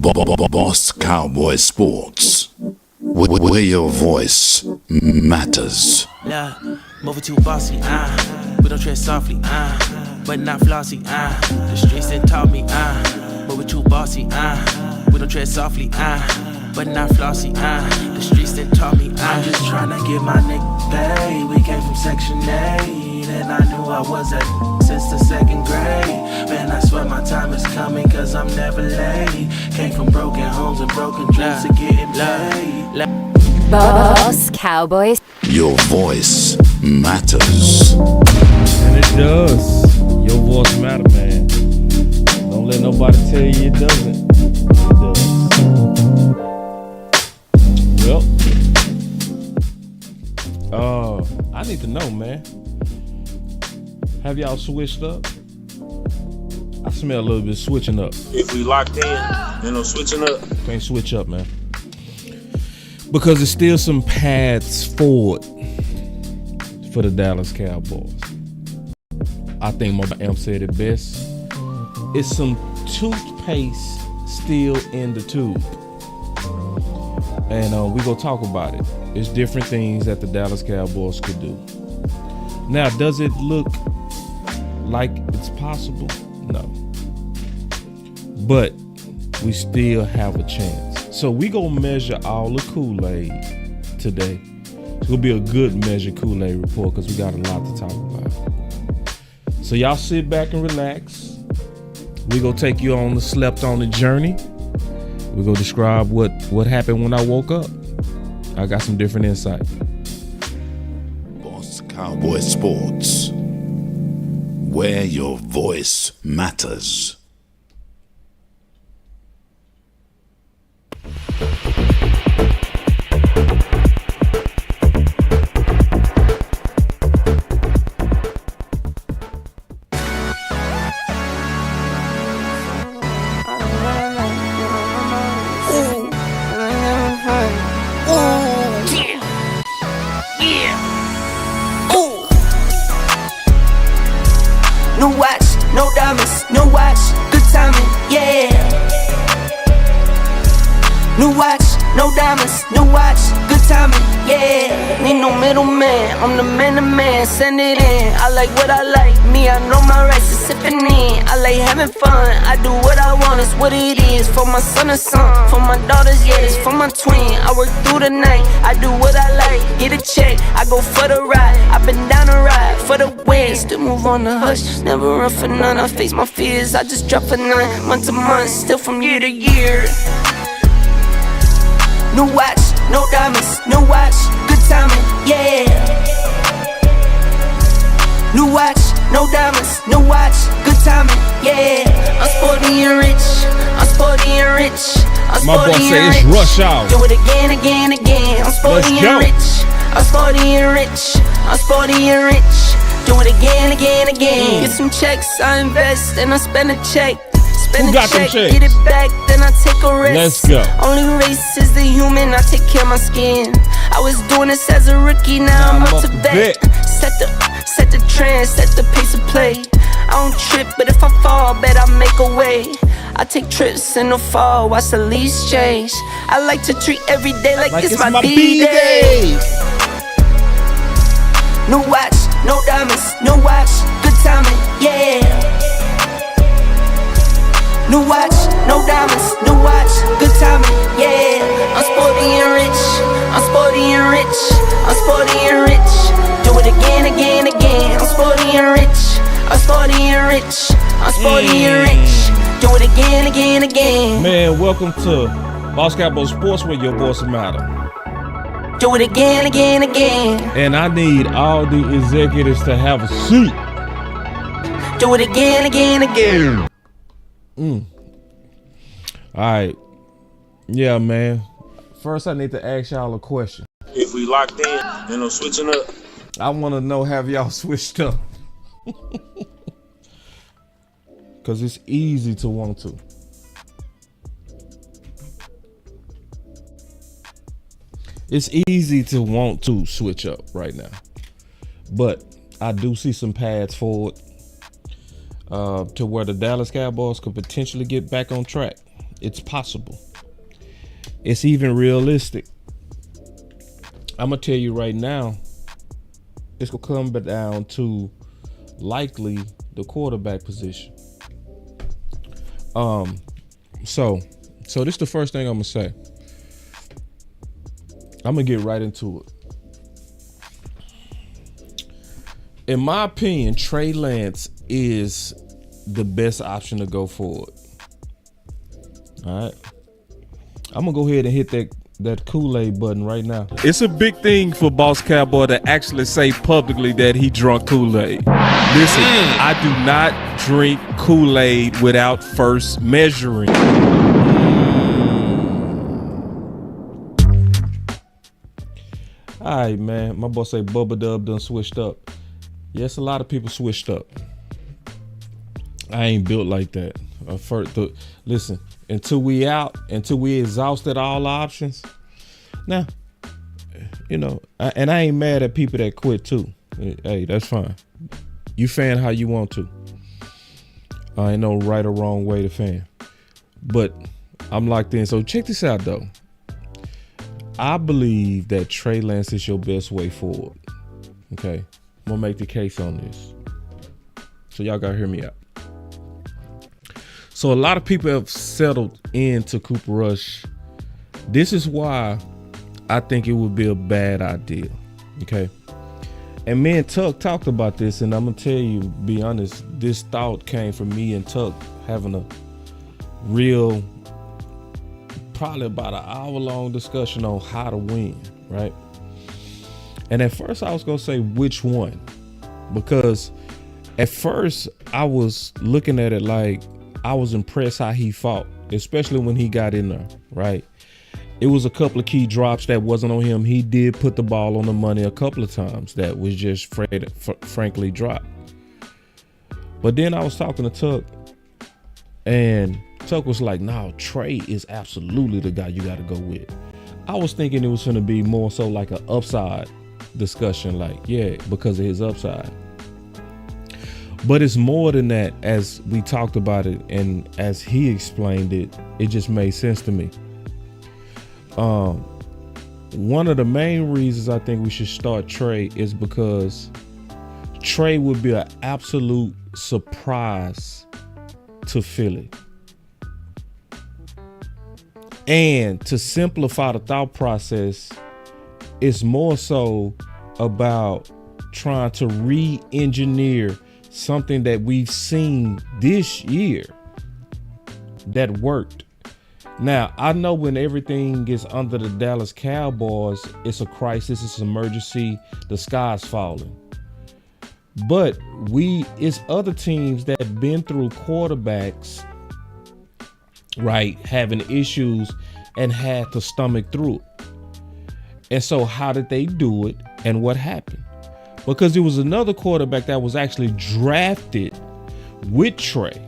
Boss Cowboy Sports, where your voice matters. Yeah, moving too bossy, we don't tread softly, but not flossy, the streets done taught me, moving too bossy, we don't tread softly, but not flossy, the streets done taught me, I'm just tryna get my nigga paid. We came from Section 8, and I knew I was at since the second grade. Man, I swear my time is coming, cause I'm never late. Came from broken homes and broken dreams to getting paid. Boss Cowboys. Your voice matters. And it does. Your voice matter, man. Don't let nobody tell you it doesn't. It does. Well, I need to know, man. Have y'all switched up? I smell a little bit switching up. If we locked in, switching up. Can't switch up, man. Because there's still some paths forward for the Dallas Cowboys. I think my Amp said it best. It's some toothpaste still in the tube. And we gonna talk about it. It's different things that the Dallas Cowboys could do. Now, does it look like it's possible? No. But we still have a chance. So we gonna measure all the Kool-Aid today. It's gonna be a good measure Kool-Aid report because we got a lot to talk about. So y'all sit back and relax. We gonna take you on the slept on the journey. We gonna describe what happened when I woke up. I got some different insight. Boss Cowboy Sports, where your voice matters. No watch, no diamonds, no watch, good timing, yeah. No watch, no diamonds, no watch, good timing, yeah. Need no middleman, I'm the man to man, send it in. I like what I like, me, I know my rights is sipping in. I like having fun, I do what I want, it's what it is. For my son and son, for my daughters, yeah, it's for my twin. I work through the night, I do what I like, get a check, I go for the ride. I've been down the ride for the win, still move on the hush, never run for none. I face my fears, I just drop a 9 month to month, still from year to year. No watch, no diamonds, no watch, good timing, yeah. No watch, no diamonds, no watch, good timing, yeah. I'm sporty and rich, I'm sporty and rich, I'm My boy sporty say and it's rich. rush hour. Do it again, again, again. I'm sporty Let's go. and rich, I'm sporty and rich, I'm sporty and rich. Do it again, again, again. Get some checks, I invest, and I spend a check. Spend Who a got them check, checks? get it back, then I take a rest. Let's go. Only race is the human, I take care of my skin. I was doing this as a rookie, now I'm up to vet. Set the trend, set the pace of play. I don't trip, but if I fall, bet I make a way. I take trips in the fall, watch the leaves change. I like to treat every day like it's my B-Day. No watch, no diamonds, no watch, good timing, yeah. No watch, no diamonds, no watch, good timing, yeah. I'm sporty and rich, I'm sporty and rich, I'm sporty and rich. Do it again, again, again. I'm sporty and rich, I'm sporty and rich, I'm sporty and rich. Do it again, again, again. Man, welcome to Boss Cowboy Sports, where your voice matter. Do it again, again, again. And I need all the executives to have a seat. Do it again, again, again. All right. Yeah, man. First, I need to ask y'all a question. If we locked in, switching up. I want to know, have y'all switched up? Because it's easy to want to. It's easy to want to switch up right now. But I do see some paths forward to where the Dallas Cowboys could potentially get back on track. It's possible. It's even realistic. I'm gonna tell you right now, it's gonna come down to likely the quarterback position. So this is the first thing I'm gonna say. I'm gonna get right into it. In my opinion, Trey Lance is the best option to go forward. All right, I'm gonna go ahead and hit that Kool-Aid button right now. It's a big thing for Boss Cowboy to actually say publicly that he drunk Kool-Aid. Listen, I do not drink Kool-Aid without first measuring. All right, man. My boss say Bubba Dub done switched up. Yes, a lot of people switched up. I ain't built like that. Listen, until we exhausted all options. Now, you know, and I ain't mad at people that quit too. Hey, that's fine. You fan how you want to. I ain't no right or wrong way to fan. But I'm locked in. So check this out though. I believe that Trey Lance is your best way forward. Okay. I'm gonna make the case on this. So y'all gotta hear me out. So a lot of people have settled into Cooper Rush. This is why I think it would be a bad idea. Okay. And me and Tuck talked about this, and I'm gonna tell you, be honest, this thought came from me and Tuck having a real, probably about an hour-long discussion on how to win, right? And at first I was gonna say which one, because at first I was looking at it like I was impressed how he fought, especially when he got in there, right? It was a couple of key drops that wasn't on him. He did put the ball on the money a couple of times that was just frankly dropped. But then I was talking to Tuck, and Tuck was like, no, Trey is absolutely the guy you got to go with. I was thinking it was going to be more so like an upside discussion, like, yeah, because of his upside. But it's more than that. As we talked about it and as he explained it, it just made sense to me. One of the main reasons I think we should start Trey is because Trey would be an absolute surprise to Philly. And to simplify the thought process, it's more so about trying to re-engineer something that we've seen this year that worked. Now, I know when everything is under the Dallas Cowboys, it's a crisis, it's an emergency, the sky's falling. But it's other teams that have been through quarterbacks, right, having issues and had to stomach through it. And so how did they do it and what happened? Because there was another quarterback that was actually drafted with Trey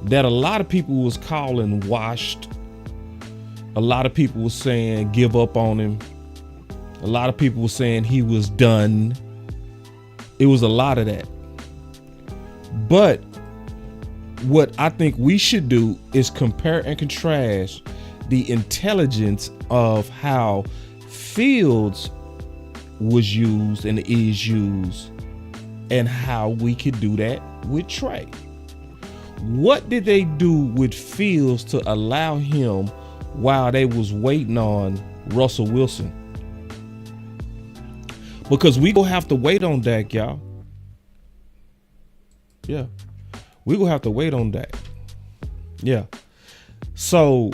that a lot of people was calling washed. A lot of people were saying give up on him. A lot of people were saying he was done. It was a lot of that. But what I think we should do is compare and contrast the intelligence of how Fields was used and is used and how we could do that with Trey. What did they do with Fields to allow him while they was waiting on Russell Wilson? Because we gonna have to wait on Dak, y'all. Yeah. We gonna have to wait on Dak. Yeah. So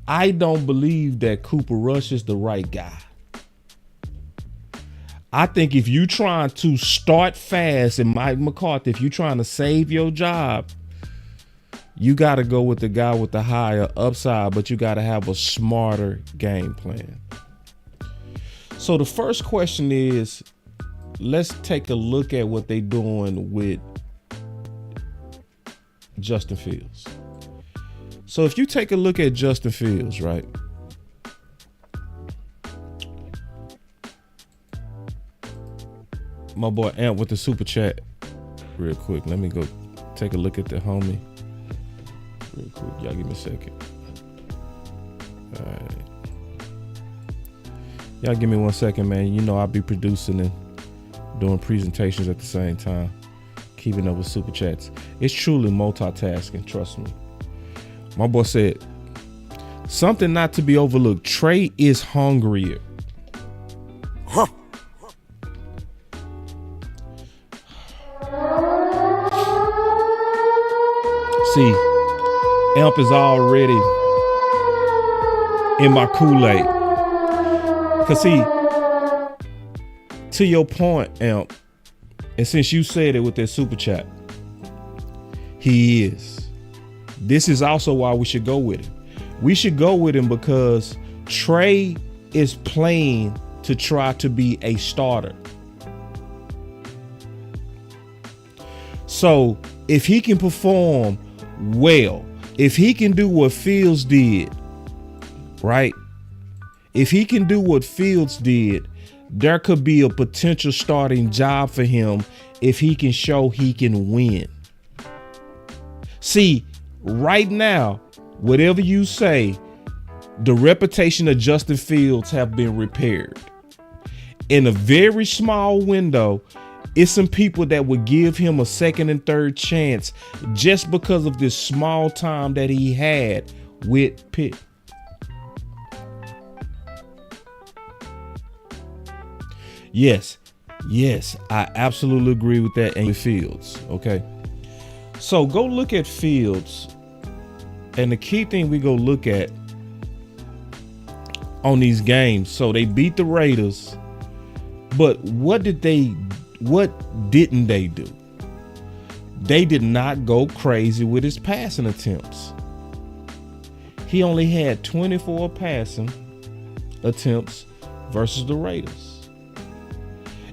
I don't believe that Cooper Rush is the right guy. I think if you trying to start fast, and Mike McCarthy, if you trying to save your job, you got to go with the guy with the higher upside, but you got to have a smarter game plan. So the first question is, let's take a look at what they're doing with Justin Fields. So if you take a look at Justin Fields, right? My boy Amp with the super chat real quick. Let me go take a look at the homie. real quick. Y'all give me a second. All right. Y'all give me 1 second, man. You know I'll be producing and doing presentations at the same time. Keeping up with super chats. It's truly multitasking, trust me. My boy said, something not to be overlooked. Trey is hungrier. Huh. See, Amp is already in my Kool-Aid. Cause see, to your point, Amp, and since you said it with that super chat, he is. This is also why we should go with him. We should go with him because Trey is playing to try to be a starter. So if he can perform well, if he can do what Fields did, right? If he can do what Fields did, there could be a potential starting job for him if he can show he can win. See, right now, whatever you say, the reputation of Justin Fields have been repaired. In a very small window, it's some people that would give him a second and third chance just because of this small time that he had with Pitt. Yes, I absolutely agree with that. And with Fields, okay? So go look at Fields. And the key thing we go look at on these games. So they beat the Raiders, but what didn't they do? They did not go crazy with his passing attempts. He only had 24 passing attempts versus the Raiders.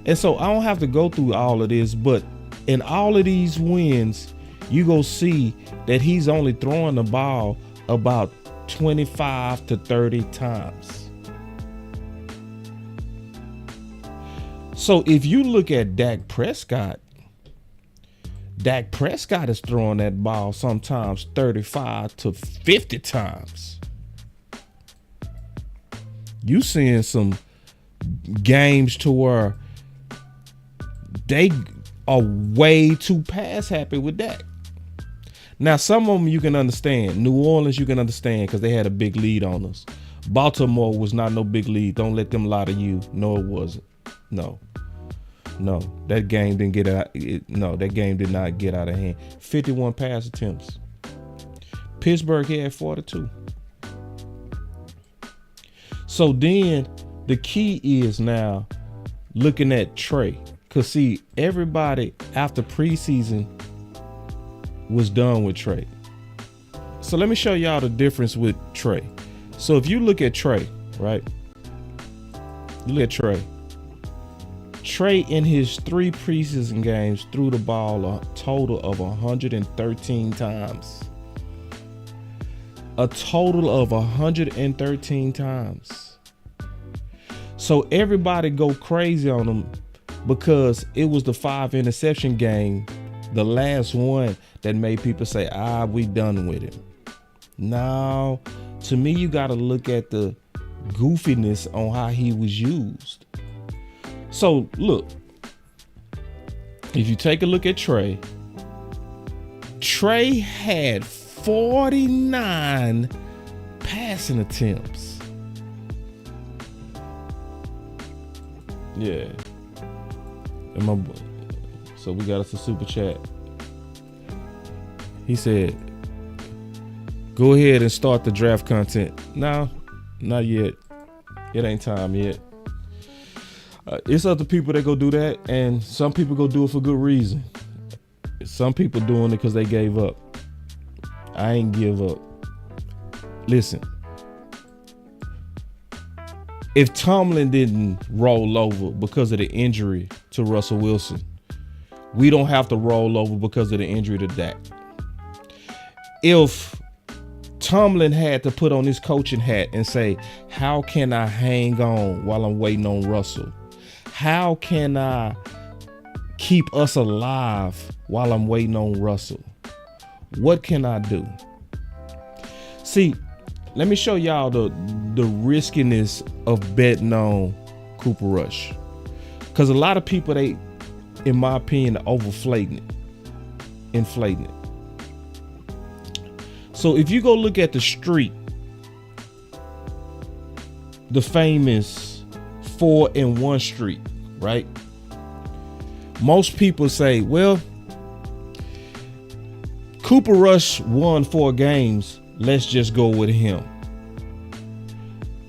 And so I don't have to go through all of this, but in all of these wins, you go see that he's only throwing the ball about 25 to 30 times. So if you look at Dak Prescott is throwing that ball sometimes 35 to 50 times. You seeing some games to where they are way too pass happy with Dak. Now, some of them you can understand. New Orleans you can understand because they had a big lead on us. Baltimore was not no big lead. Don't let them lie to you. No, it wasn't. No, that game didn't get out. That game did not get out of hand. 51 pass attempts. Pittsburgh had 42. So then the key is now looking at Trey. Because see, everybody after preseason was done with Trey. So let me show y'all the difference with Trey. So if you look at Trey, right? You look at Trey. Trey in his 3 preseason games threw the ball a total of 113 times. A total of 113 times. So everybody go crazy on him because it was the 5 interception game, the last one, that made people say, we done with him. Now, to me, you got to look at the goofiness on how he was used. So, look, if you take a look at Trey had 49 passing attempts. Yeah. So we got us a super chat. He said, go ahead and start the draft content. No, not yet. It ain't time yet. It's other people that go do that, and some people go do it for good reason. Some people doing it because they gave up. I ain't give up. Listen, if Tomlin didn't roll over because of the injury to Russell Wilson, we don't have to roll over because of the injury to Dak. If Tomlin had to put on his coaching hat and say, how can I hang on while I'm waiting on Russell? How can I keep us alive while I'm waiting on Russell? What can I do? See, let me show y'all the riskiness of betting on Cooper Rush. Because a lot of people, they, in my opinion, are inflating it. So if you go look at the streak, the famous 4-1 streak, right? Most people say, well, Cooper Rush won 4 games. Let's just go with him.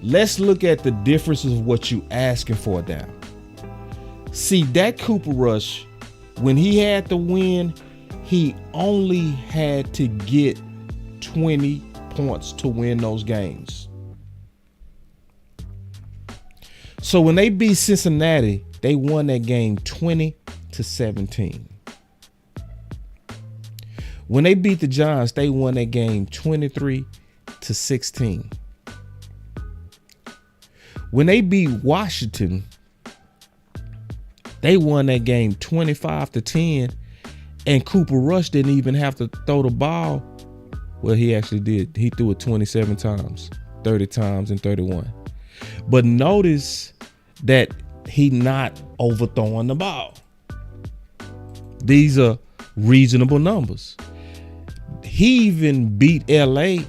Let's look at the differences of what you asking for now. See, that Cooper Rush, when he had to win, he only had to get 20 points to win those games. So when they beat Cincinnati, they won that game 20-17. When they beat the Giants, they won that game 23-16. When they beat Washington, they won that game 25-10, and Cooper Rush didn't even have to throw the ball. Well, he actually did. He threw it 27 times, 30 times, and 31. But notice that he not overthrowing the ball. These are reasonable numbers. He even beat LA,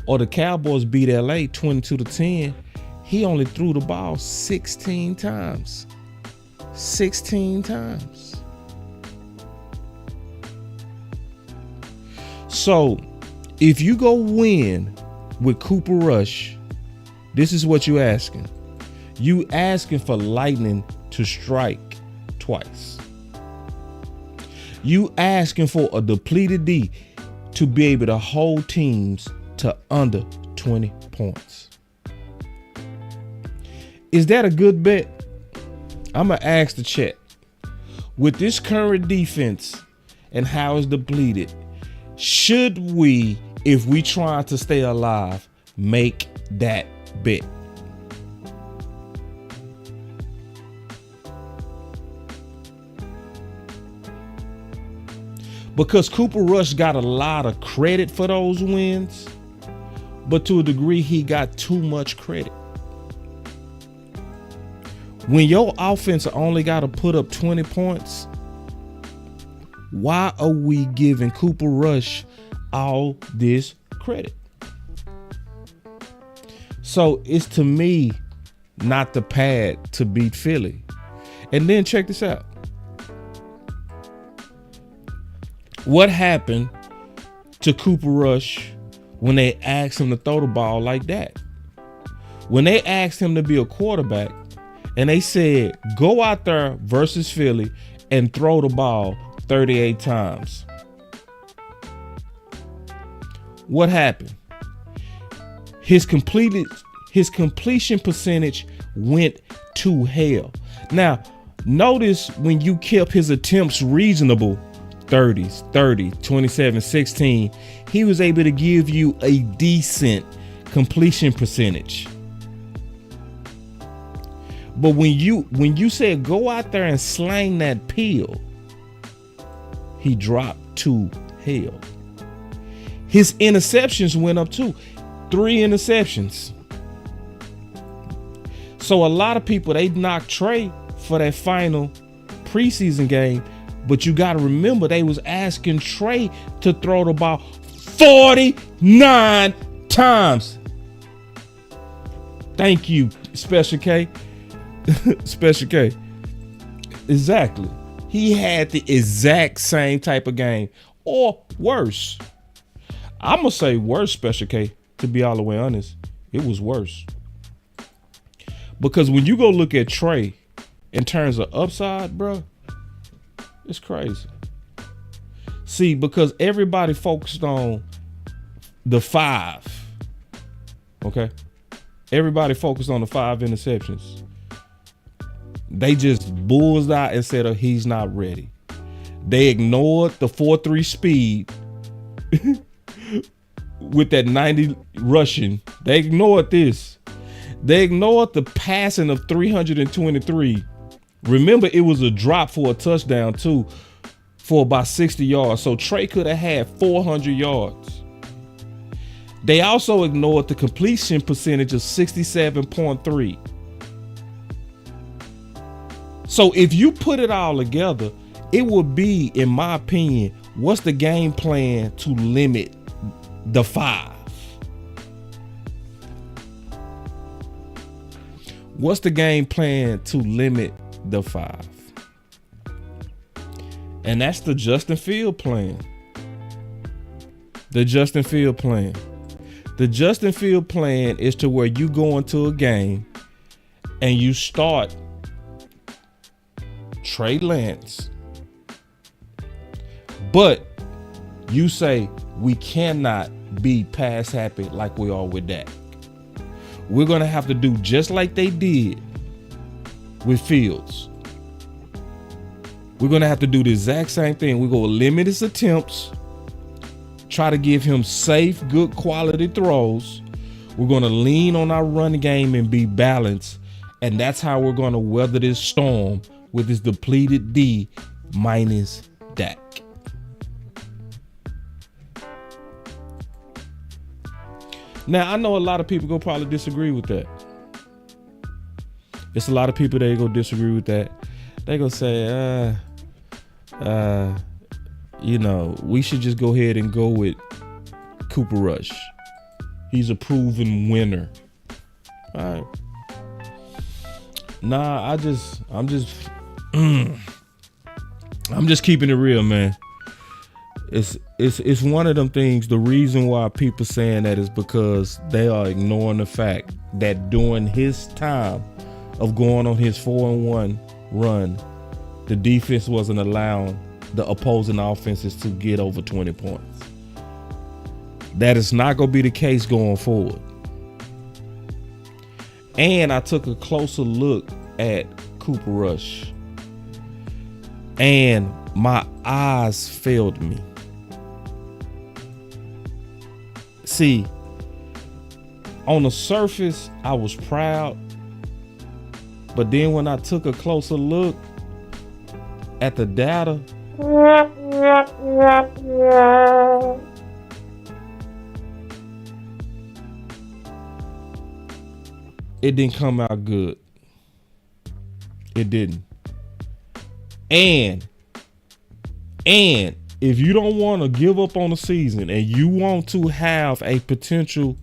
or the Cowboys beat LA 22-10. He only threw the ball 16 times. 16 times. So if you go win with Cooper Rush, this is what you asking. You asking for lightning to strike twice. You asking for a depleted D to be able to hold teams to under 20 points. Is that a good bet? I'm going to ask the chat. With this current defense and how it's depleted, should we, if we try to stay alive, make that bet? Because Cooper Rush got a lot of credit for those wins, but to a degree, he got too much credit. When your offense only got to put up 20 points, why are we giving Cooper Rush all this credit? So it's, to me, not the pad to beat Philly. And then check this out. What happened to Cooper Rush when they asked him to throw the ball like that? When they asked him to be a quarterback and they said, go out there versus Philly and throw the ball 38 times. What happened? His completion percentage went to hell. Now, notice when you kept his attempts reasonable, 30s, 30, 27, 16, he was able to give you a decent completion percentage. But when you said go out there and slang that pill, he dropped to hell. His interceptions went up too. 3 interceptions. So a lot of people, they knocked Trey for that final preseason game. But you got to remember, they was asking Trey to throw the ball 49 times. Thank you, Special K. Special K. Exactly. He had the exact same type of game, or worse. I'm going to say worse, Special K, to be all the way honest. It was worse. Because when you go look at Trey in terms of upside, bro, it's crazy. See, because everybody focused on the 5. Okay? Everybody focused on the 5 interceptions. They just bullsed out and said, oh, he's not ready. They ignored the 4.3 speed with that 90 rushing. They ignored this. They ignored the passing of 323. Remember, it was a drop for a touchdown too, for about 60 yards. So Trey could have had 400 yards. They also ignored the completion percentage of 67.3. So if you put it all together, it would be, in my opinion, what's the game plan to limit the 5? What's the game plan to limit the 5? And that's the Justin Field plan. The Justin Field plan. The Justin Field plan is to where you go into a game and you start Trey Lance, but you say we cannot be pass happy like we are with Dak. We're going to have to do just like they did with Fields. We're going to have to do the exact same thing. We're going to limit his attempts, try to give him safe, good quality throws. We're going to lean on our run game and be balanced. And that's how we're going to weather this storm with this depleted D minus Dak. Now, I know a lot of people go probably disagree with that. It's a lot of people that go disagree with that. They go say, we should just go ahead and go with Cooper Rush. He's a proven winner. All right. Nah, I'm just keeping it real, man. It's one of them things. The reason why people saying that is because they are ignoring the fact that during his time of going on his 4-1 run, the defense wasn't allowing the opposing offenses to get over 20 points. That is not going to be the case going forward. And I took a closer look at Cooper Rush, and my eyes failed me. See, on the surface, I was proud, but then when I took a closer look at the data, it didn't come out good. It didn't. And if you don't want to give up on the season and you want to have a potential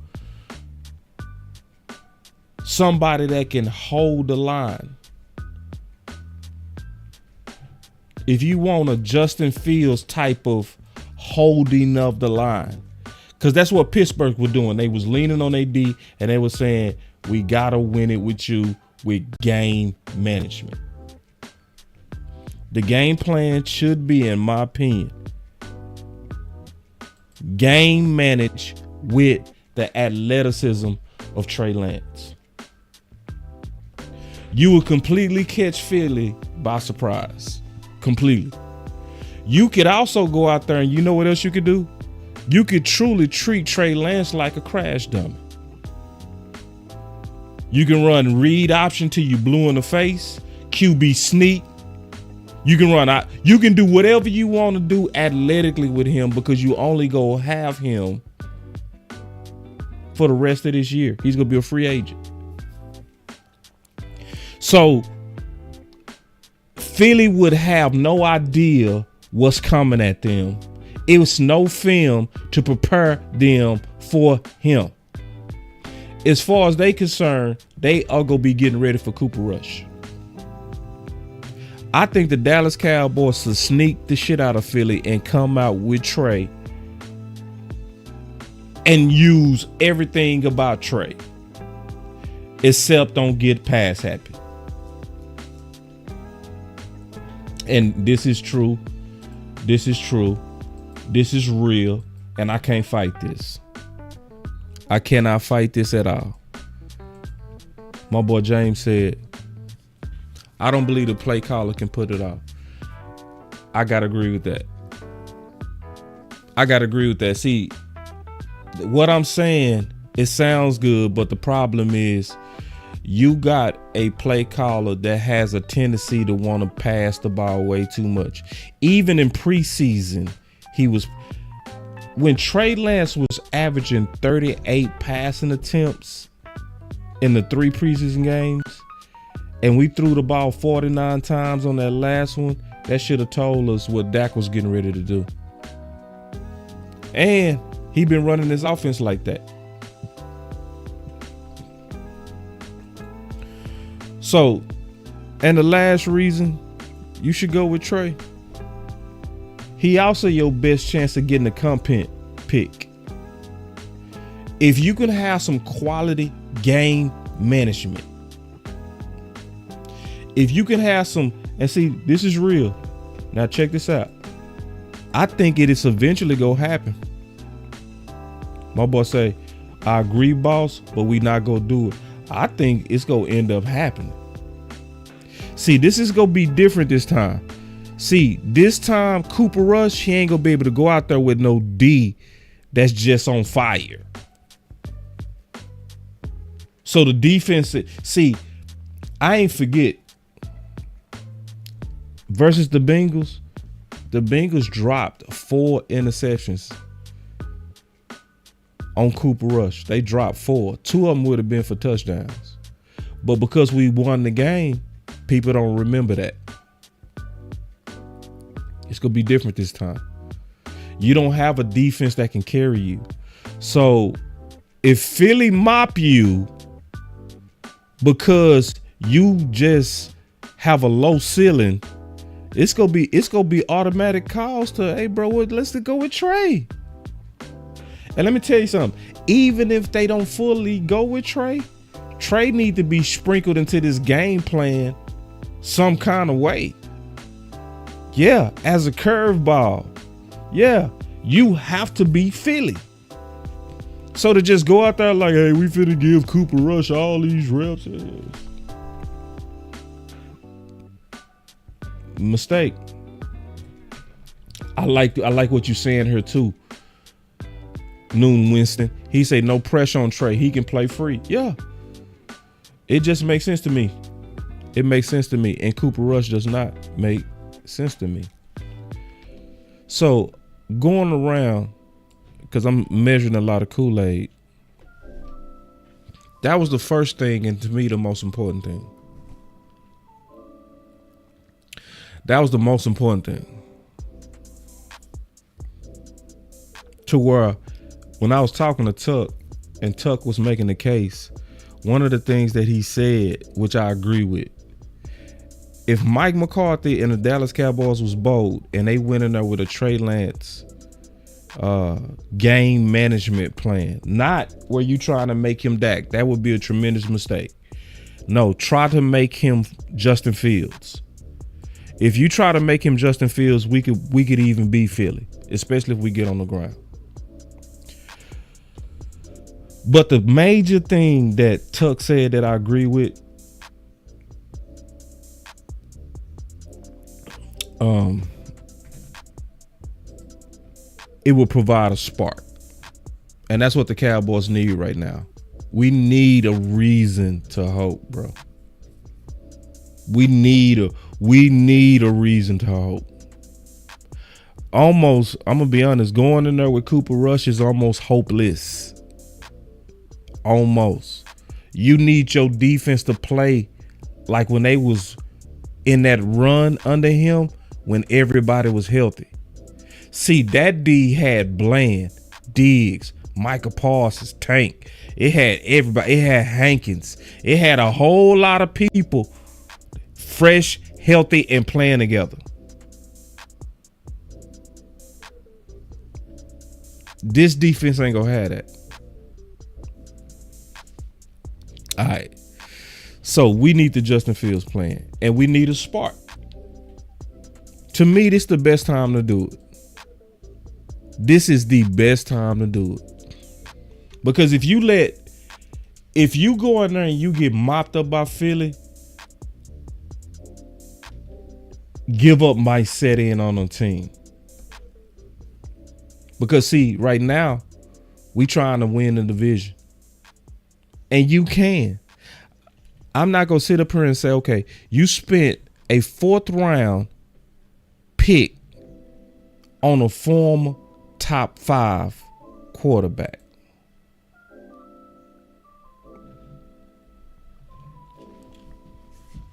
somebody that can hold the line, if you want a Justin Fields type of holding of the line, because that's what Pittsburgh was doing. They was leaning on their D and they were saying, we got to win it with you with game management. The game plan should be, in my opinion, game manage with the athleticism of Trey Lance. You will completely catch Philly by surprise. Completely. You could also go out there and you know what else you could do? You could truly treat Trey Lance like a crash dummy. You can run read option till you blue in the face, QB sneak. You can run out. You can do whatever you want to do athletically with him because you only go have him for the rest of this year. He's going to be a free agent. So Philly would have no idea what's coming at them. It was no film to prepare them for him. As far as they concerned, they are going to be getting ready for Cooper Rush. I think the Dallas Cowboys will sneak the shit out of Philly and come out with Trey and use everything about Trey, except don't get pass happy. And this is true. This is true. This is real. And I can't fight this. I cannot fight this at all. My boy James said, I don't believe the play caller can put it off. I got to agree with that. I got to agree with that. See, what I'm saying, it sounds good, but the problem is you got a play caller that has a tendency to want to pass the ball way too much. Even in preseason, he was when Trey Lance was averaging 38 passing attempts in the 3 preseason games, and we threw the ball 49 times on that last one, that should have told us what Dak was getting ready to do. And he been running his offense like that. So, and the last reason you should go with Trey, he also your best chance of getting a competent pick. If you can have some quality game management, if you can have some, and see, this is real. Now check this out. I think it is eventually gonna happen. My boy say, I agree, boss, but we not gonna do it. I think it's gonna end up happening. See, this is gonna be different this time. See, this time Cooper Rush, he ain't gonna be able to go out there with no D that's just on fire. So the defense, see, I ain't forget versus the Bengals dropped 4 interceptions on Cooper Rush. They dropped 4. 2 of them would have been for touchdowns. But because we won the game, people don't remember that. It's going to be different this time. You don't have a defense that can carry you. So if Philly mop you because you just have a low ceiling, it's gonna be automatic calls to, hey bro, let's go with Trey. And let me tell you something. Even if they don't fully go with Trey need to be sprinkled into this game plan some kind of way. Yeah, as a curveball. Yeah, you have to be Philly. So to just go out there like, hey, we finna give Cooper Rush all these reps. Mistake. I like what you're saying here too. Noon Winston. He say no pressure on Trey. He can play free. Yeah. It just makes sense to me. It makes sense to me. And Cooper Rush does not make sense to me. So going around, because I'm measuring a lot of Kool-Aid, that was the first thing, and to me the most important thing. That was the most important thing. To where when I was talking to Tuck and Tuck was making the case, one of the things that he said, which I agree with, if Mike McCarthy and the Dallas Cowboys was bold and they went in there with a Trey Lance game management plan, not where you trying to make him Dak, that would be a tremendous mistake. No, try to make him Justin Fields. If you try to make him Justin Fields, we could even beat Philly, especially if we get on the ground. But the major thing that Tuck said that I agree with, it will provide a spark. And that's what the Cowboys need right now. We need a reason to hope, bro. We need a reason to hope. Almost, I'm gonna be honest, going in there with Cooper Rush is almost hopeless. Almost. You need your defense to play like when they was in that run under him when everybody was healthy. See, that D had Bland, Diggs, Micah Parsons, Tank. It had everybody. It had Hankins. It had a whole lot of people fresh, healthy, and playing together. This defense ain't gonna have that. All right. So we need the Justin Fields plan, and we need a spark. To me, this is the best time to do it. This is the best time to do it. Because if you go in there and you get mopped up by Philly, give up might set in on a team. Because see, right now, we trying to win the division. And you can. I'm not going to sit up here and say, okay, you spent a 4th round pick on a former top 5 quarterback.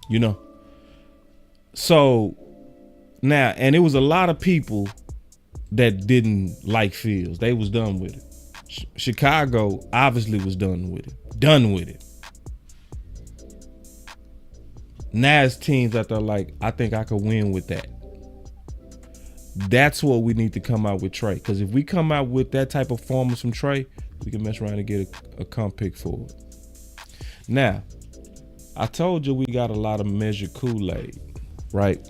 You know? So now, and it was a lot of people that didn't like Fields. They was done with it. Chicago obviously was done with it. Done with it. Now it's teams that are like, I think I could win with that. That's what we need to come out with Trey. Because if we come out with that type of performance from Trey, we can mess around and get a comp pick for it. Now, I told you we got a lot of measured Kool-Aid, right?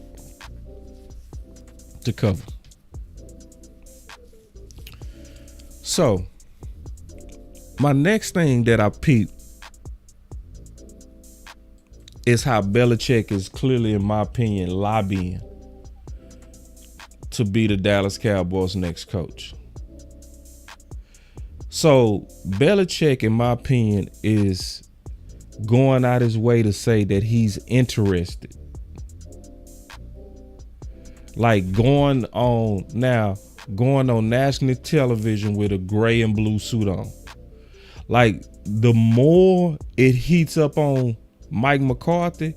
To cover. So, my next thing that I peeped is how Belichick is clearly, in my opinion, lobbying to be the Dallas Cowboys' next coach. So, Belichick, in my opinion, is going out his way to say that he's interested. Like going on national television with a gray and blue suit on. Like, the more it heats up on Mike McCarthy,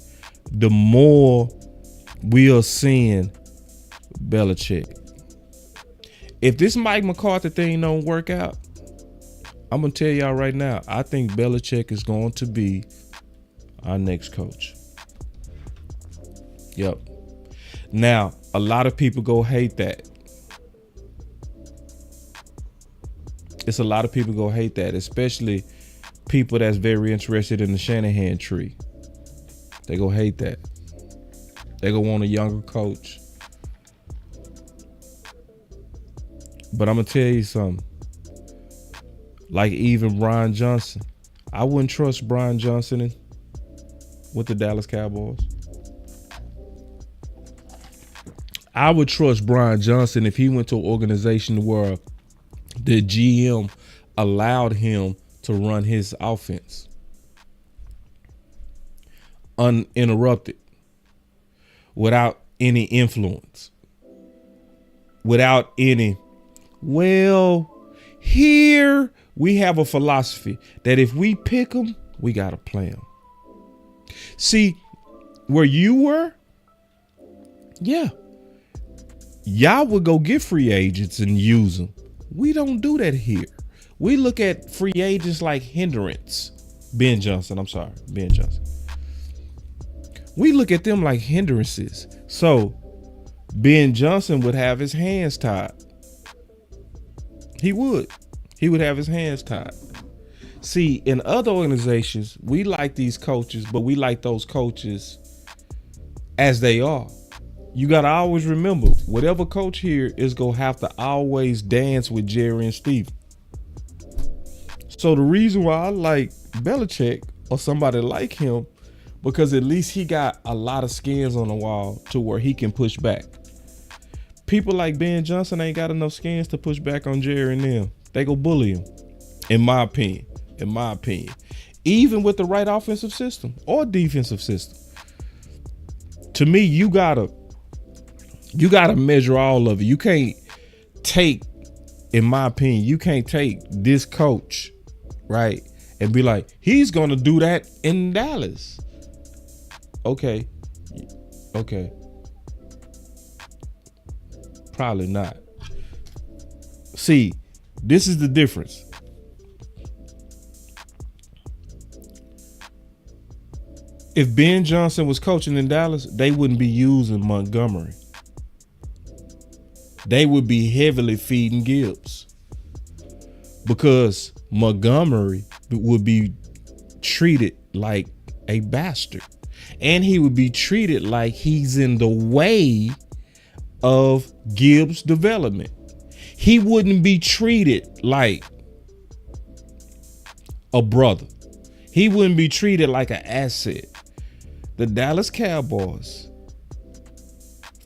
the more we are seeing Belichick. If this Mike McCarthy thing don't work out, I'm going to tell y'all right now, I think Belichick is going to be our next coach. Yep. Now, a lot of people go hate that. It's a lot of people go hate that, especially people that's very interested in the Shanahan tree. They go hate that. They go want a younger coach. But I'm going to tell you something. Like even Brian Johnson. I wouldn't trust Brian Johnson with the Dallas Cowboys. I would trust Brian Johnson if he went to an organization where the GM allowed him to run his offense uninterrupted, without any influence, without any, well, here we have a philosophy that if we pick them, we got to play them. See, where you were, yeah, y'all would go get free agents and use them. We don't do that here. We look at free agents like hindrance. Ben Johnson. We look at them like hindrances. So Ben Johnson would have his hands tied. He would have his hands tied. See, in other organizations, we like these coaches, but we like those coaches as they are. You got to always remember, whatever coach here is going to have to always dance with Jerry and Steve. So the reason why I like Belichick or somebody like him, because at least he got a lot of skins on the wall to where he can push back. People like Ben Johnson ain't got enough skins to push back on Jerry and them. They go bully him, in my opinion. Even with the right offensive system or defensive system. To me, you gotta measure all of it. You can't take, in my opinion, you can't take this coach, right, and be like, he's gonna do that in Dallas. Okay. Probably not. See, this is the difference. If Ben Johnson was coaching in Dallas, they wouldn't be using Montgomery. They would be heavily feeding Gibbs, because Montgomery would be treated like a bastard, and he would be treated like he's in the way of Gibbs' development. He wouldn't be treated like a brother. He wouldn't be treated like an asset. The Dallas Cowboys,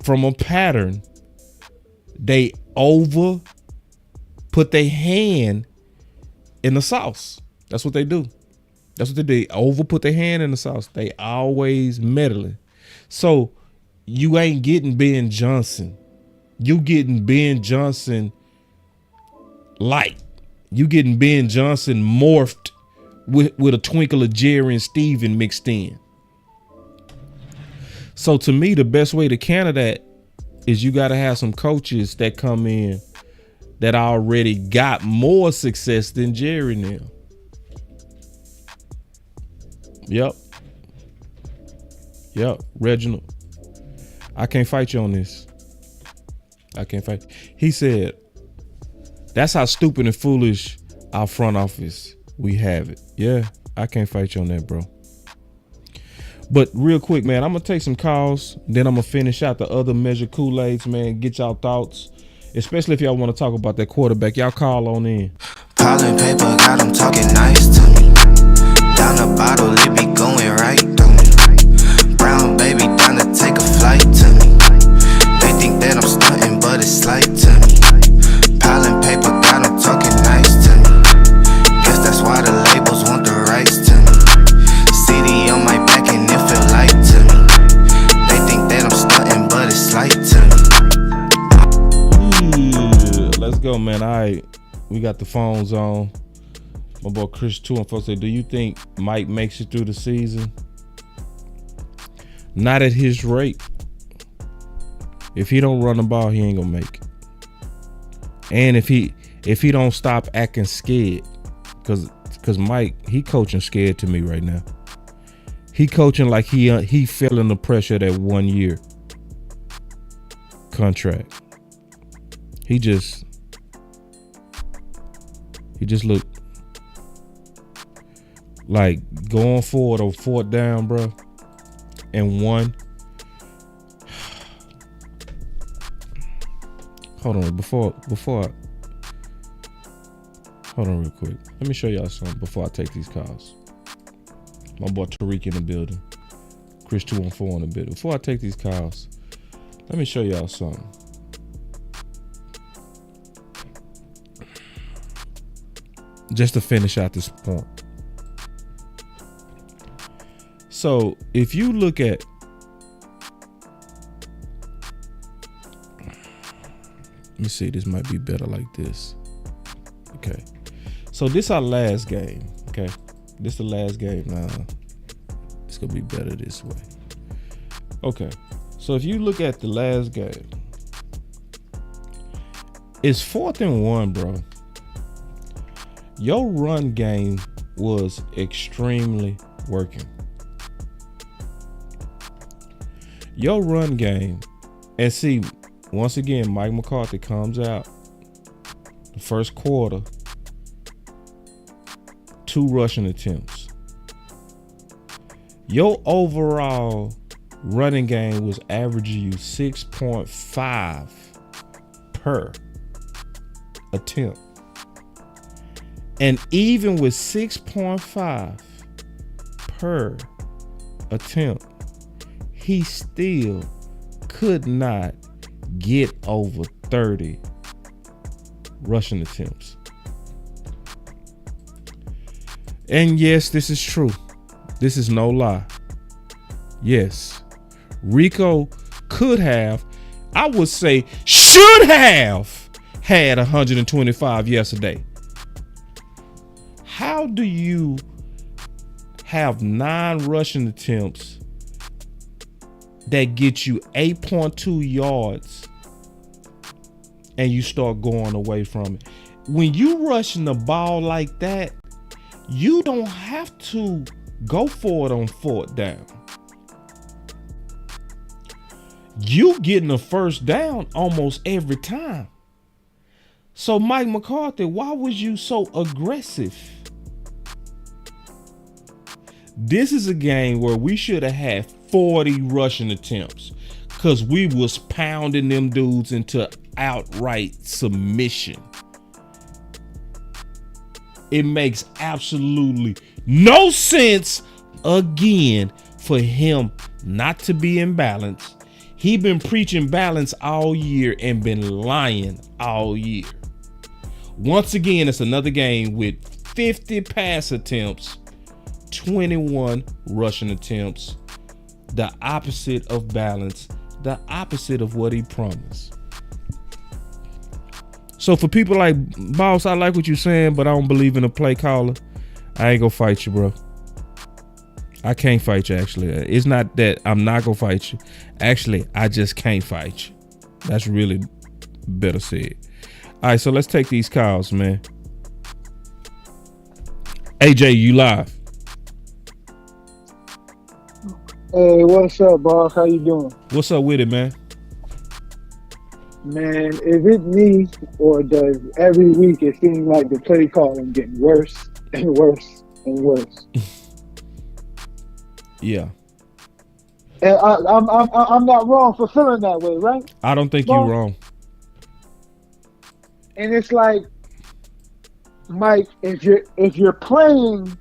from a pattern, they put their hand in the sauce. That's what they do. They put their hand in the sauce. They always meddling. So you ain't getting Ben Johnson. You getting Ben Johnson light. You getting Ben Johnson morphed with a twinkle of Jerry and Steven mixed in. So to me, the best way to counter that is you got to have some coaches that come in that already got more success than Jerry now. Yep, Reginald. I can't fight you on this. I can't fight. He said, that's how stupid and foolish our front office we have it. Yeah, I can't fight you on that, bro. But real quick, man, I'm going to take some calls. Then I'm going to finish out the other measure Kool-Aids, man. Get y'all thoughts, especially if y'all want to talk about that quarterback. Y'all call on in. Piling paper, got them talking nice to me. Down the bottle, it be going right through me. Brown baby, down to take a flight to me. They think that I'm stunting, but it's slight to me. Piling paper, got them talking nice to me. Guess that's why the labels want the rights to me. CD on my back and it feel light to me. They think that I'm stunting, but it's slight to me. Yeah, let's go, man. All right, we got the phones on. My boy Chris 2 and folks say, do you think Mike makes it through the season? Not at his rate. If he don't run the ball, he ain't gonna make it. And if he don't stop acting scared, because Mike, he coaching scared to me right now. He coaching like he feeling the pressure of that 1 year contract. He just look like going forward or fourth down, bro, and one. Hold on, before hold on real quick. Let me show y'all something before I take these calls. My boy Tariq in the building. Chris 214 in the building. Before I take these calls, let me show y'all something. Just to finish out this point. So if you look at, let me see, this might be better like this. Okay. So this our last game. Okay. This the last game now. It's gonna be better this way. Okay. So if you look at the last game, it's 4th and 1, bro. Your run game was extremely working. Your run game, and see, once again, Mike McCarthy comes out the first quarter, 2 rushing attempts. Your overall running game was averaging you 6.5 per attempt. And even with 6.5 per attempt, he still could not get over 30 rushing attempts. And yes, this is true. This is no lie. Yes, Rico could have, I would say, should have had 125 yesterday. How do you have 9 rushing attempts that get you 8.2 yards and you start going away from it? When you rushing the ball like that, you don't have to go for it on 4th down. You getting a first down almost every time. So Mike McCarthy, why was you so aggressive? This is a game where we should have had 40 rushing attempts because we was pounding them dudes into outright submission. It makes absolutely no sense, again, for him not to be in balance. He been preaching balance all year and been lying all year. Once again, it's another game with 50 pass attempts, 21 rushing attempts. The opposite of balance, the opposite of what he promised. So for people like Boss, I like what you're saying, but I don't believe in a play caller. I ain't gonna fight you, bro. I can't fight you, actually. It's not that I'm not gonna fight you. Actually, I just can't fight you. That's really better said. All right, so let's take these calls, man. AJ, you live. Hey, what's up, boss? How you doing? What's up with it, man? Man, is it me, or does every week it seem like the play calling getting worse and worse and worse? Yeah. And I'm not wrong for feeling that way, right? I don't think you're wrong. And it's like, Mike, if you're playing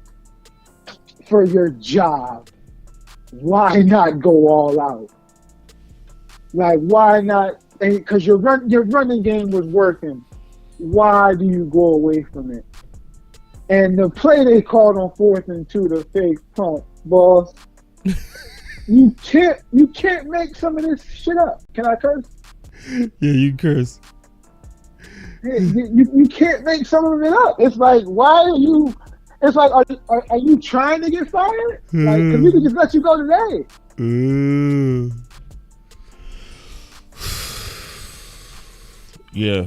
for your job, why not go all out? Like, why not? Because your running game was working. Why do you go away from it? And the play they called on 4th and 2, the fake punt, boss. you can't make some of this shit up. Can I curse? Yeah, you curse. You can't make some of it up. It's like, why are you? It's like, are you trying to get fired? Like, because we can just let you go today. Yeah.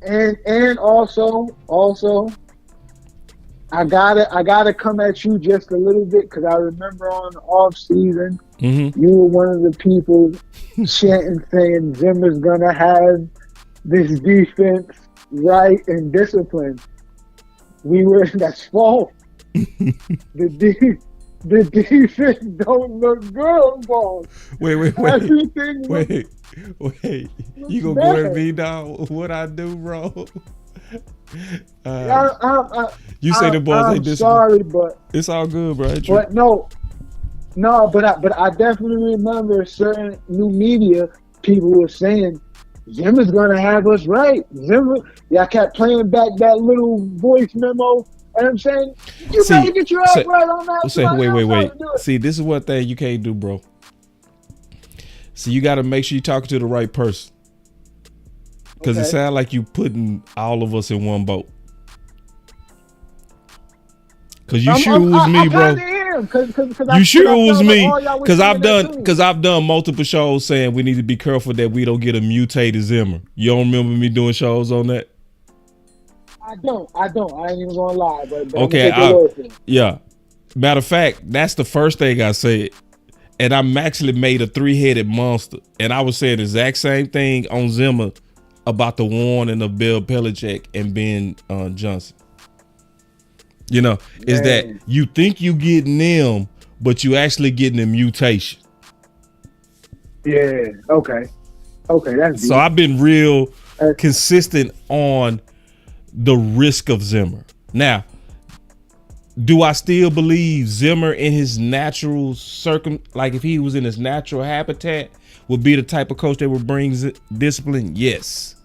And also, I gotta come at you just a little bit, because I remember on the off season, you were one of the people chanting, saying Zimmer's gonna have this defense right and disciplined. That's false. The defense don't look good, boss. Wait. Everything Wait. You gonna go at me now? What I do, bro? You say the boys ain't disciplined. Sorry, but it's all good, bro. But but I definitely remember certain new media people were saying Zimmer's gonna have us right. I kept playing back that little voice memo, and I'm saying, you better get your ass right on that. Wait. See, this is one thing you can't do, bro. See, you got to make sure you're talking to the right person, because it sounds like you putting all of us in one boat. Because you sure it was me, bro. You sure it was me? Because I've done multiple shows saying we need to be careful that we don't get a mutated Zimmer. You don't remember me doing shows on that? I don't. I ain't even gonna lie, but okay. Yeah. Matter of fact, that's the first thing I said, and I'm actually made a 3-headed monster, and I was saying the exact same thing on Zimmer about the warning of Bill Belichick and Ben Johnson. You know, is that you think you getting them, but you actually getting a mutation. Yeah. Okay. That's so I've been real consistent on the risk of Zimmer. Now, do I still believe Zimmer in his natural like if he was in his natural habitat, would be the type of coach that would bring discipline? Yes.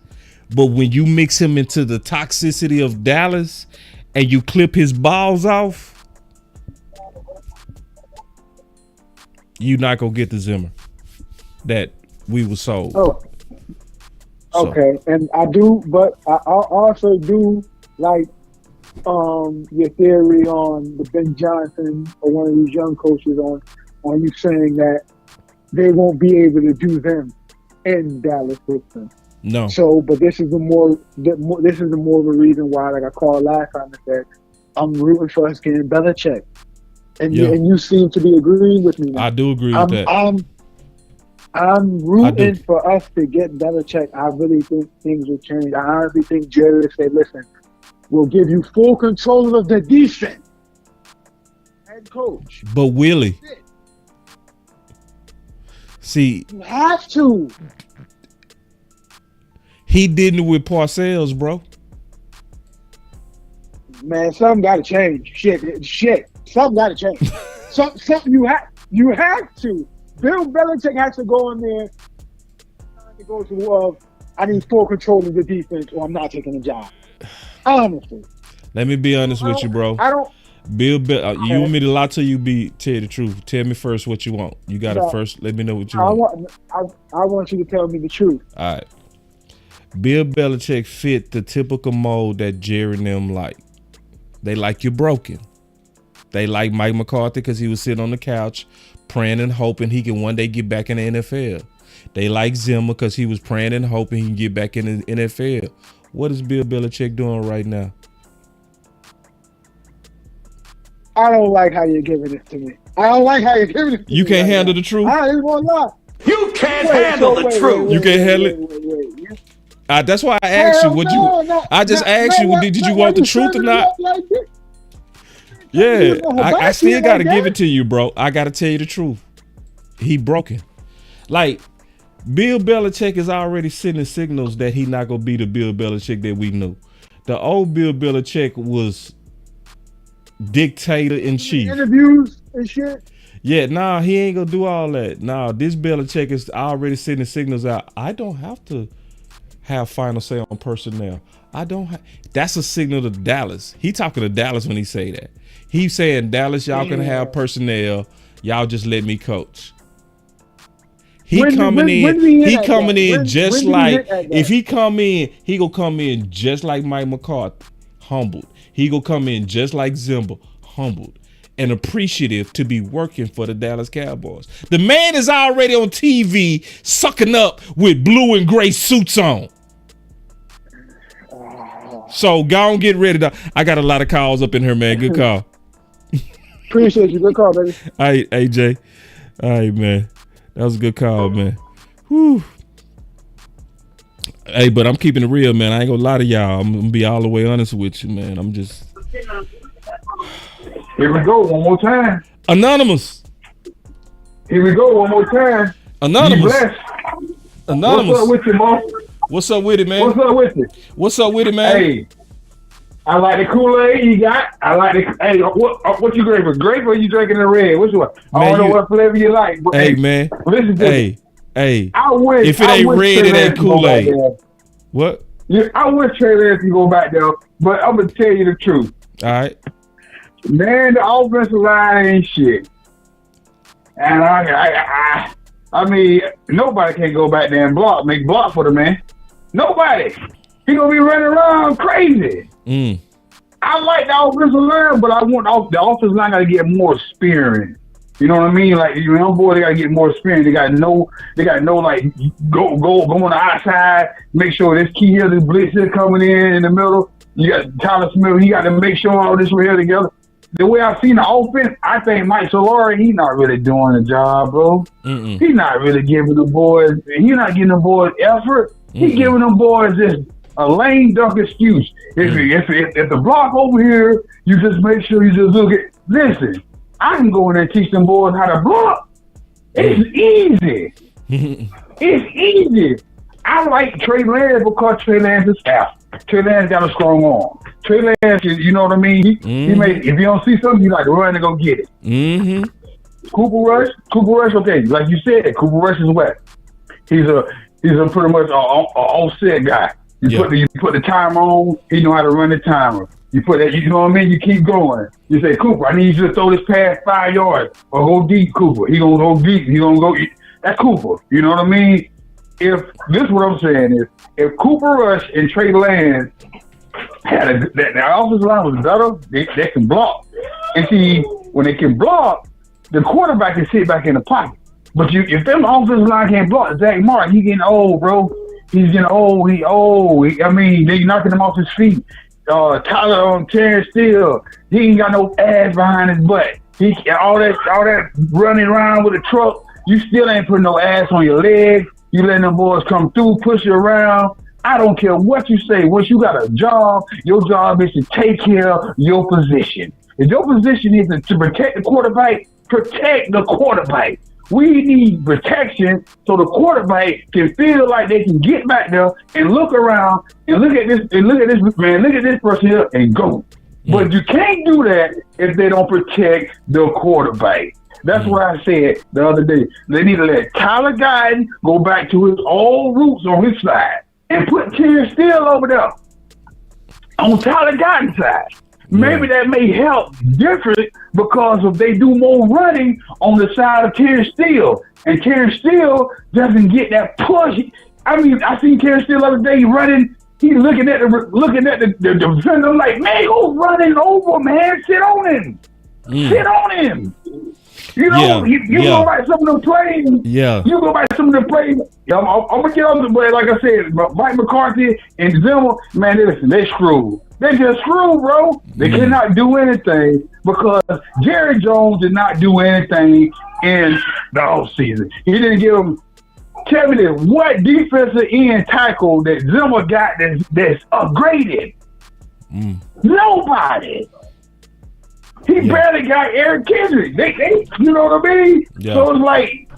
But when you mix him into the toxicity of Dallas and you clip his balls off, you're not gonna get the Zimmer that we were sold. Oh, okay. And I do, but I also do like your theory on the Ben Johnson or one of these young coaches on you saying that they won't be able to do them in Dallas system. No. So, but this is the more of a reason why, like I called last time, I said I'm rooting for us getting Belichick, and you seem to be agreeing with me now. I do agree with that. I'm rooting for us to get Belichick. I really think things will change. I honestly think Jerry will say, "Listen, we'll give you full control of the defense." Head coach, but Willie, see, you have to. He didn't it with Parcells, bro. Man, something got to change. Shit. Something got to change. Something you have to. Bill Belichick has to go in there. To go to I need full control of the defense, or I'm not taking the job. Honestly. Let me be honest with you, bro. I don't. You want me to lie to you? Tell the truth. Tell me first what you want. You got to first let me know what you want. I want you to tell me the truth. All right. Bill Belichick fit the typical mold that Jerry and them like. They like you broken. They like Mike McCarthy because he was sitting on the couch praying and hoping he can one day get back in the NFL. They like Zimmer because he was praying and hoping he can get back in the NFL. What is Bill Belichick doing right now? I don't like how you're giving it to me. I don't like how you're giving it to me. You can't right handle now. the truth? I ain't gonna lie. You can't handle the truth. You can't handle it? Wait. That's why I asked you. What I just asked you. Did you want the truth or not? Yeah, I still got to give it to you, bro. I got to tell you the truth. He broken. Like, Bill Belichick is already sending signals that he not going to be the Bill Belichick that we knew. The old Bill Belichick was dictator in chief. Interviews and shit. Yeah, nah, he ain't going to do all that. Nah, this Belichick is already sending signals out. I don't have to have final say on personnel. That's a signal to Dallas. He talking to Dallas when he say that. He's saying, Dallas, y'all can have personnel. Y'all just let me coach. He coming in just like, if he come in, he gonna come in just like Mike McCarthy, humbled. He gonna come in just like Zimmer, humbled and appreciative to be working for the Dallas Cowboys. The man is already on TV sucking up with blue and gray suits on. So go on, get ready. I got a lot of calls up in here, man. Good call. Appreciate you. Good call, baby. All right, AJ. All right, man. That was a good call, man. Whew. Hey, but I'm keeping it real, man. I ain't gonna lie to y'all. I'm gonna be all the way honest with you, man. I'm just. Here we go, one more time. Anonymous. Here we go, one more time. Anonymous. Anonymous. What's up with you, boss? What's up with it, man? What's up with you? What's up with it, man? Hey, I like the Kool-Aid you got. I like the. Hey, what you drinking? Grape or you drinking the red? Which one? I don't know what flavor you like. But hey, man. Listen to me. Hey. I wish, if it ain't red, it ain't Kool-Aid. What? Yeah, I wish Trey Lance could go back there, but I'm gonna tell you the truth. All right. Man, the offensive line ain't shit. And I mean, nobody can go back there and make block for the man. Nobody. He gonna be running around crazy. I like the offensive line, but I want the offensive line gotta get more experience. You know what I mean? Like, you know, boy, they gotta get more experience. They got no like go on the outside, make sure this key here, this blitz is coming in the middle. You got Tyler Smith, he got to make sure all this right here together. The way I've seen the offense, I think Mike Solari, he's not really doing the job, bro. He's not really giving the boys, he's not giving the boys effort. He's giving them boys just a lame duck excuse. If the block over here, you just make sure you just look at, listen, I can go in there and teach them boys how to block. It's easy. It's easy. I like Trey Lance because Trey Lance is fast. Trey Lance got a strong arm. Trey Lance, you know what I mean? He may, if you don't see something, you like to run and go get it. Cooper Rush, okay, like you said, Cooper Rush is what? He's a pretty much a offset guy. You put the timer on, he know how to run the timer. You put that, you know what I mean? You keep going. You say, Cooper, I need you to throw this past 5 yards or go deep, Cooper. He gonna go deep. He gonna go. That's Cooper. You know what I mean? This is what I'm saying is, if Cooper Rush and Trey Lance had that offensive line was better, they can block. And see, when they can block, the quarterback can sit back in the pocket. But if them offensive line can't block, Zach Martin, he getting old, bro. He's getting old. He old. I mean, they knocking him off his feet. Tyler on Terrence Steele, he ain't got no ass behind his butt. He all that running around with a truck. You still ain't putting no ass on your leg. You letting them boys come through, push you around. I don't care what you say. Once you got a job, your job is to take care of your position. If your position is to protect the quarterback, protect the quarterback. We need protection so the quarterback can feel like they can get back there and look around and look at this man, look at this person here and go. But you can't do that if they don't protect the quarterback. That's what I said the other day. They need to let Tyler Guyton go back to his old roots on his side and put Terrence Steele over there on Tyler Guyton's side. Maybe that may help different because if they do more running on the side of Terrence Steele, and Terrence Steele doesn't get that push, I mean, I seen Terry Steele the other day running. He looking at the defender like, man, go running over, man. Sit on him. Sit on him. You know, you go by some of the plays. Yeah. You go by some of the plays. I'm gonna get on the way. Like I said, Mike McCarthy and Zimmer, man, they screwed. They just screwed, bro. They cannot do anything because Jerry Jones did not do anything in the offseason. He didn't give him. Tell me this, what defensive end tackle that Zimmer got that's upgraded? Nobody. He barely got Eric Kendrick. They you know what I mean? Yeah. So it's like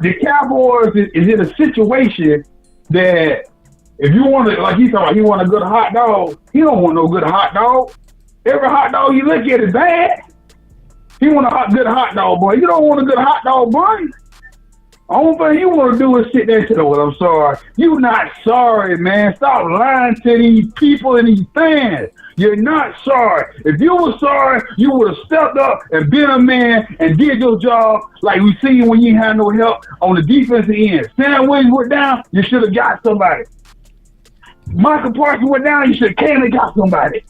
the Cowboys is in a situation that if you want to, like he's talking about, he want a good hot dog. He don't want no good hot dog. Every hot dog you look at is bad. He want a good hot dog, boy. You don't want a good hot dog, boy. Only thing you want to do is sit there and say, well, I'm sorry. You not sorry, man. Stop lying to these people and these fans. You're not sorry. If you were sorry, you would have stepped up and been a man and did your job like we seen when you had no help on the defensive end. Sam Williams went down, you should have got somebody. Michael Parsons went down, you should have came and got somebody.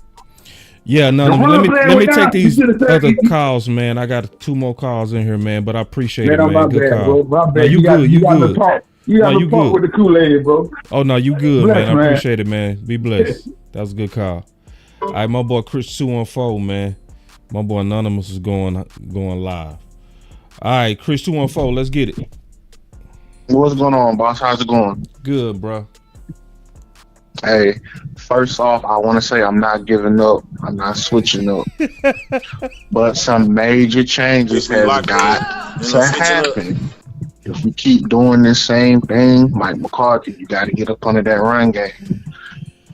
Yeah, no, let me take these other calls, man. I got 2 more calls in here, man, but I appreciate it, man. Good call. No, you good. You good. You got to talk with the Kool-Aid, bro. Oh, no, you good, man. I appreciate it, man. Be blessed. That was a good call. All right, my boy Chris 214, man. My boy Anonymous is going live. All right, Chris 214, let's get it. What's going on, boss? How's it going? Good, bro. Hey, first off, I want to say I'm not giving up. I'm not switching up. But some major changes have got to happen. If we keep doing this same thing, Mike McCarthy, you got to get up under that run game.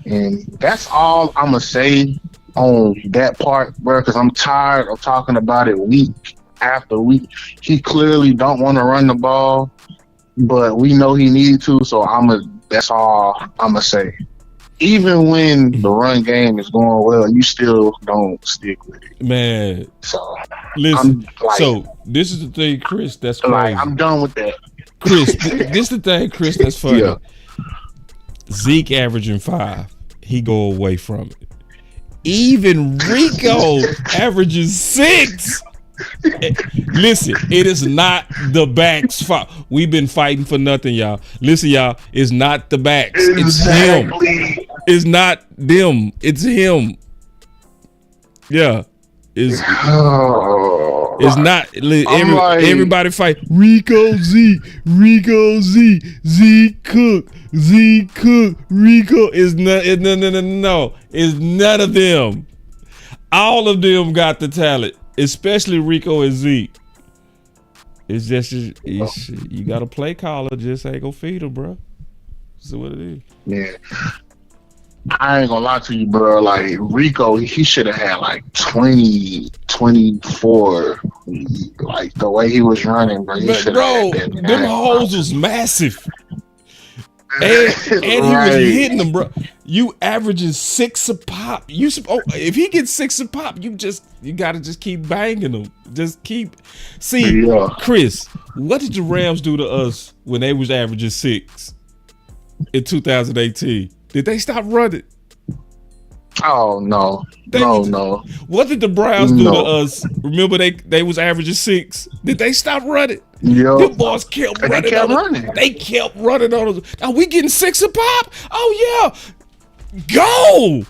And that's all I'm going to say on that part, bro, because I'm tired of talking about it week after week. He clearly don't want to run the ball, but we know he needs to, so that's all I'm going to say. Even when the run game is going well, you still don't stick with it. Man. So, listen, so this is the thing, Chris, that's crazy. Like, I'm done with that. Chris, this is the thing, Chris, that's funny. Yeah. Zeke averaging 5. He go away from it. Even Rico averages 6. Listen, it is not the backs' fault. We've been fighting for nothing, y'all. Listen, y'all, it's not the backs. Exactly. It's him. It's not them. It's him. Yeah. It's not. Everybody fight. Rico Z. Z Cook. Rico is not. No. It's none of them. All of them got the talent. Especially Rico and Zeke. It's just you got to play caller. Just ain't gonna feed him, bro. That's what it is. Yeah, I ain't gonna lie to you, bro. Like Rico, he should have had like 20, 24. Like the way he was running, bro. Bro, them holes was massive. And he was hitting them, bro. You averaging 6 a pop. If he gets 6 a pop, you gotta just keep banging them. Just keep. See, Chris, what did the Rams do to us when they was averaging 6 in 2018? Did they stop running? Oh no, no. What did the Browns do to us? Remember they was averaging 6. Did they stop running? Yeah, the boys kept running. They kept running on us. Are we getting 6 a pop? Oh yeah, go!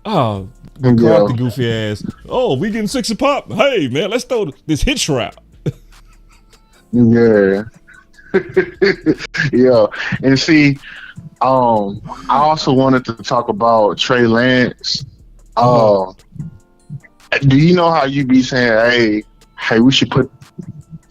Oh, the goofy ass. Oh, we getting 6 a pop. Hey man, let's throw this hitch route. Yeah, yeah, and see. I also wanted to talk about Trey Lance. Do you know how you be saying, hey, we should put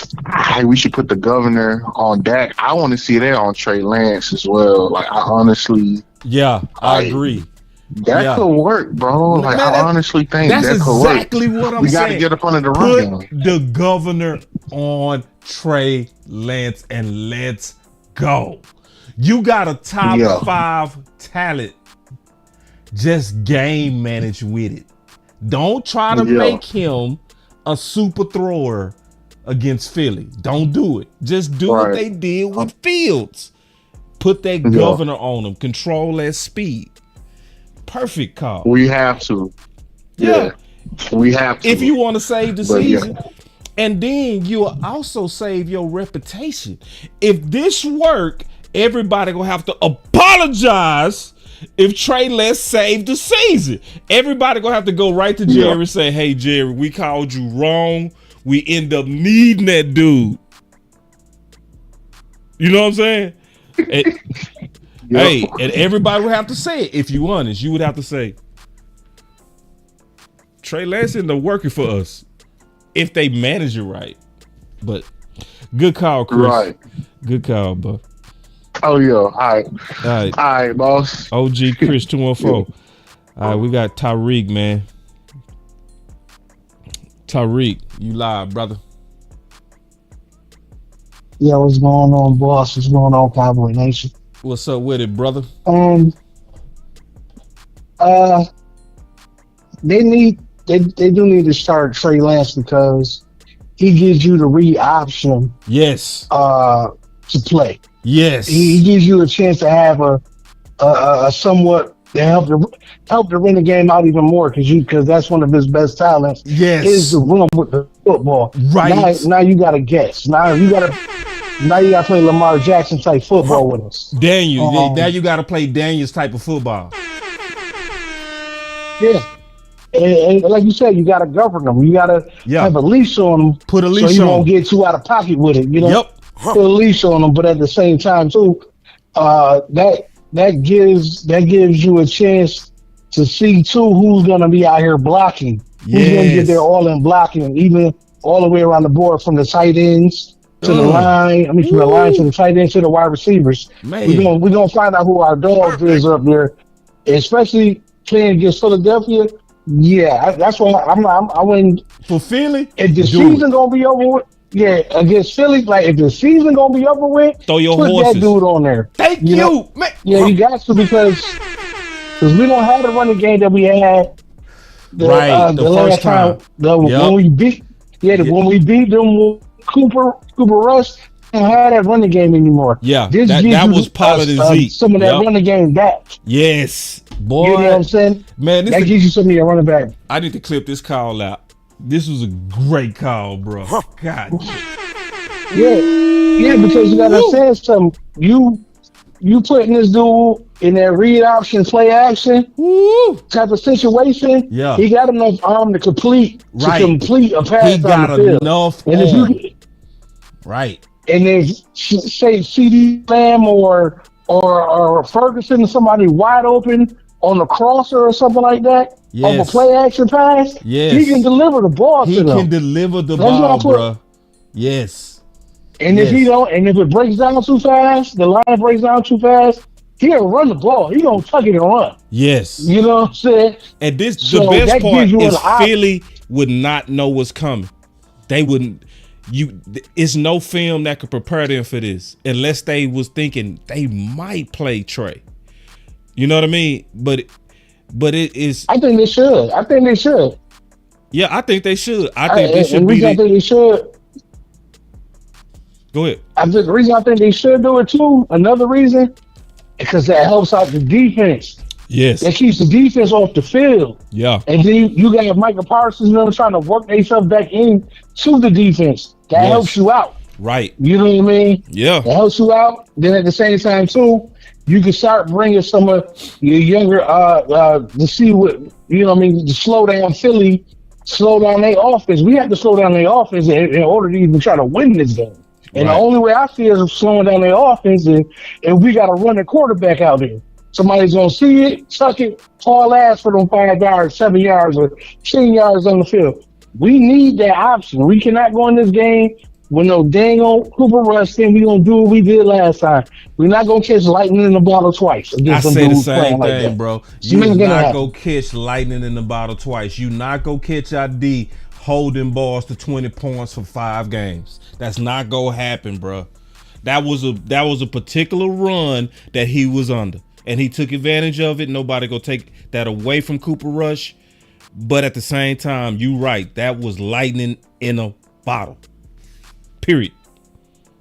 the governor on Dak? I want to see that on Trey Lance as well. Like, I honestly, I agree. That could work, bro. Like, man, I honestly think that could work. That's exactly what I'm saying. We got to get up under the run. Put the governor on Trey Lance and let's go. You got a top 5 talent. Just game manage with it. Don't try to make him a super thrower against Philly. Don't do it. Just do what they did with Fields. Put that governor on them. Control that speed. Perfect call. We have to. Yeah. We have to. If you want to save the season. And then you'll also save your reputation. If this work, everybody gonna have to apologize if Trey Lance saved the season. Everybody gonna have to go right to Jerry and say, hey, Jerry, we called you wrong. We end up needing that dude. You know what I'm saying? Hey, and everybody would have to say it. If you honest, you would have to say, Trey Lance ended up working for us. If they manage it right. But good call, Chris. Right. Good call, bro. Oh, yeah. All right, boss. OG Chris 214. All right, we got Tyreek, man. Tyreek, you live, brother. Yeah, what's going on, boss? What's going on, Cowboy Nation? What's up with it, brother? They do need to start Trey Lance because he gives you the read option. Yes. To play. Yes. He gives you a chance to have a somewhat to help to run the game out even more because that's one of his best talents. Yes. Is to run with the football. Right. Now you got to guess. Now you got to play Lamar Jackson type football with us. Daniel. Now you got to play Daniel's type of football. Yeah. And like you said, you got to govern them. You got to have a leash on them. Put a leash on so you won't get too out of pocket with it. You know? Yep. Put a leash on them, but at the same time too, that gives you a chance to see too who's going to be out here blocking. Who's going to get there all in blocking, even all the way around the board from the tight ends to the line. I mean, from the line to the tight ends to the wide receivers. Man. We're gonna find out who our dogs is up there, especially playing against Philadelphia. Yeah, that's why I went for Philly. If the season gonna be over with, against Philly, like if the season gonna be over with, throw your put horses. that dude on there. Thank you, man. Yeah, you got to because we don't have the running game that we had. The last time. When we beat, when we beat them, Cooper Rush don't have that running game anymore. Yeah, this that was part of the Zeke. Some of that running game back. Yes, boy. You know what I'm saying? Man, that gives you some of your running back. I need to clip this call out. This was a great call, bro. God. Yeah, because you gotta say something. You putting this dude in that read option, play action type of situation. Yeah, he got enough arm to complete a pass. He got on the field. enough and arm. Right. And then say CD Lamb or Ferguson, somebody wide open on the crosser or something like that. Yes. On a play action pass. Yes. He can deliver the ball to them. He can deliver the ball, bro. Yes. And if it breaks down too fast, the line breaks down too fast, he'll run the ball. He gonna tuck it and run. Yes. You know what I'm saying? And the best part is Philly would not know what's coming. They wouldn't. It's no film that could prepare them for this unless they was thinking they might play Trey. You know what I mean? But it is. I think they should. Yeah, I think they should. I think they should. I think they should. Go ahead. The reason I think they should do it too, another reason, because that helps out the defense. Yes. That keeps the defense off the field. Yeah. And then you got Micah Parsons and them trying to work themselves back in to the defense. That helps you out. Right. You know what I mean? Yeah. That helps you out. Then at the same time too, you can start bringing some of your younger to see what, you know what I mean, to slow down Philly, slow down their offense. We have to slow down their offense in order to even try to win this game. And the only way I see it is slowing down their offense, and we got to run a quarterback out there. Somebody's going to see it, tuck it, haul ass for them 5 yards, 7 yards, or 10 yards on the field. We need that option. We cannot go in this game with no dang old Cooper Rush thing. We're going to do what we did last time. We're not going to catch lightning in the bottle twice. I say the same thing, like bro. You're not going to catch lightning in the bottle twice. You're not going to catch our D holding balls to 20 points for 5 games. That's not going to happen, bro. That was a particular run that he was under, and he took advantage of it. Nobody going to take that away from Cooper Rush. But at the same time, you right. That was lightning in a bottle. Period.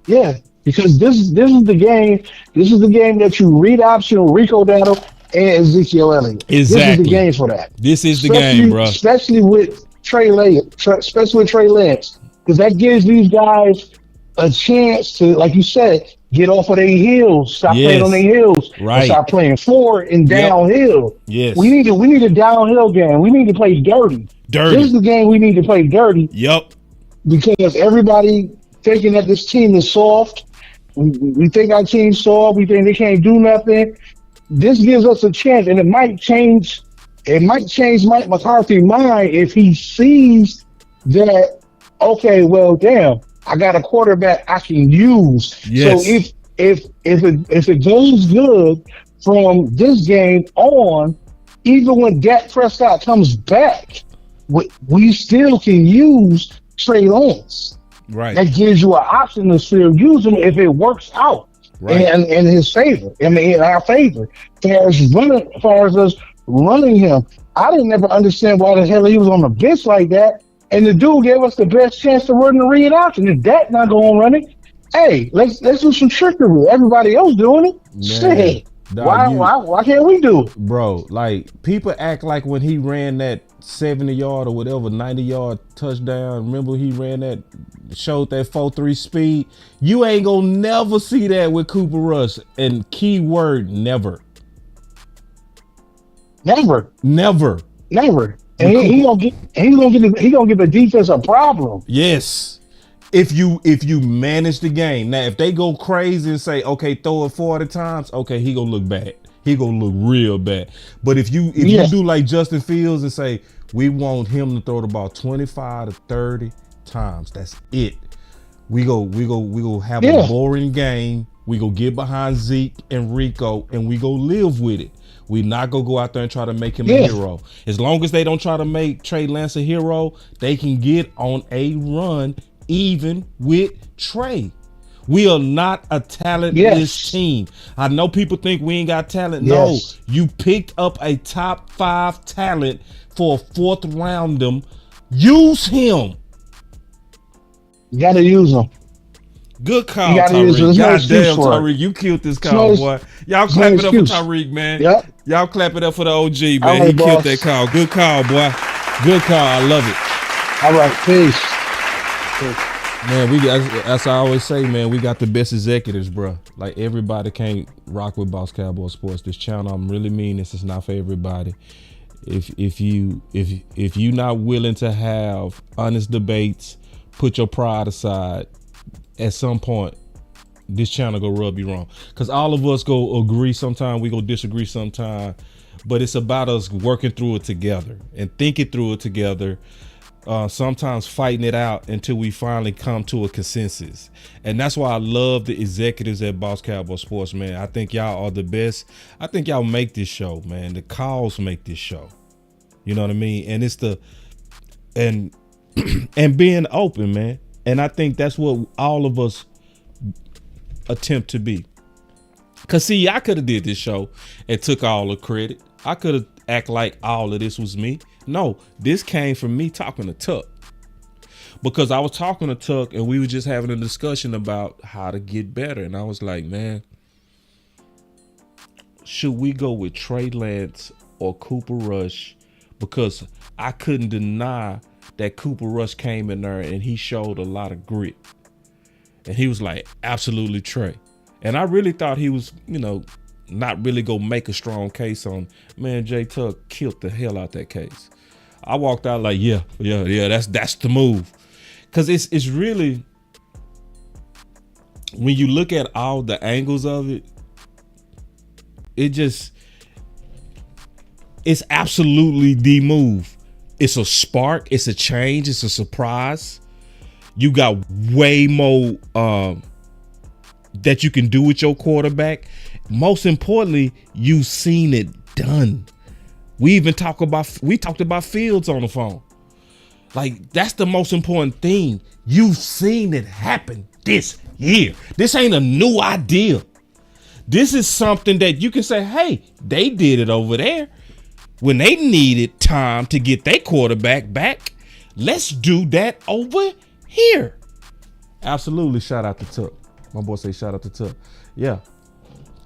Yeah. Because this is the game. This is the game that you read option Rico Dowdle and Ezekiel Elliott. Exactly. This is the game for that. This is the game, bro. Especially with Trey Lance, because that gives these guys a chance to, like you said, get off of their heels, stop playing on their heels, and start playing forward and downhill. Yes, we need a downhill game. We need to play dirty. This is the game we need to play dirty. Yep. Because everybody thinking that this team is soft. We think our team's soft. We think they can't do nothing. This gives us a chance, and it might change Mike McCarthy's mind if he sees that, okay, well, damn, I got a quarterback I can use. Yes. So if it goes good from this game on, even when Dak Prescott comes back, we still can use Trey Lance. Right. That gives you an option to still use him if it works out in his favor. I mean, in our favor. As far as us running him, I didn't never understand why the hell he was on the bench like that. And the dude gave us the best chance to run the read option. If that not going to run it, hey, let's do some trickery. Everybody else doing it. Shit. Why can't we do it? Bro, like, people act like when he ran that 70-yard or whatever, 90-yard touchdown, remember he ran that, showed that 4.3 speed? You ain't gonna never see that with Cooper Rush. And keyword, never. Never. And he's gonna give the defense a problem. Yes. If you manage the game. Now, if they go crazy and say, okay, throw it 40 times, okay, he gonna look bad. He gonna look real bad. But if you do like Justin Fields and say, we want him to throw the ball 25 to 30 times, that's it. We go have a boring game. We go get behind Zeke and Rico and we go live with it. We not gonna go out there and try to make him a hero. As long as they don't try to make Trey Lance a hero, they can get on a run even with Trey. We are not a talentless team. I know people think we ain't got talent. No, you picked up a top 5 talent for a 4th rounder. Use him. You gotta use him. Good call, Tyreek. Goddamn, Tyreek, you killed this call, boy. Y'all clap it up for Tyreek, man. Yep. Y'all clap it up for the OG, man. He killed that call. Good call, boy. Good call. I love it. All right, peace. Man, as I always say, man, we got the best executives, bro. Like, everybody can't rock with Boss Cowboy Sports. This channel, I'm really mean this is not for everybody. If you not willing to have honest debates, put your pride aside, at some point, this channel go rub you wrong. Because all of us go agree sometime, we go disagree sometime, but it's about us working through it together and thinking through it together. Sometimes fighting it out until we finally come to a consensus. And that's why I love the executives at Boss Cowboy Sports, man. I think y'all are the best. I think y'all make this show, man. The calls make this show. You know what I mean? And it's and being open, man. And I think that's what all of us attempt to be. Cause see, I could have did this show and took all the credit. I could have act like all of this was me. No, this came from me talking to Tuck. Because I was talking to Tuck and we were just having a discussion about how to get better. And I was like, man, should we go with Trey Lance or Cooper Rush? Because I couldn't deny that Cooper Rush came in there and he showed a lot of grit. And he was like, absolutely Trey. And I really thought he was, not really gonna make a strong case on, man, Jay Tuck killed the hell out that case. I walked out like, yeah, that's the move. Cause it's really, when you look at all the angles of it, it's absolutely the move. It's a spark, it's a change, it's a surprise. You got way more that you can do with your quarterback. Most importantly, you've seen it done. We talked about Fields on the phone. Like, that's the most important thing. You've seen it happen this year. This ain't a new idea. This is something that you can say, hey, they did it over there when they needed time to get their quarterback back. Let's do that over here. Absolutely. Shout out to Tuck. My boy say shout out to Tuck. Yeah.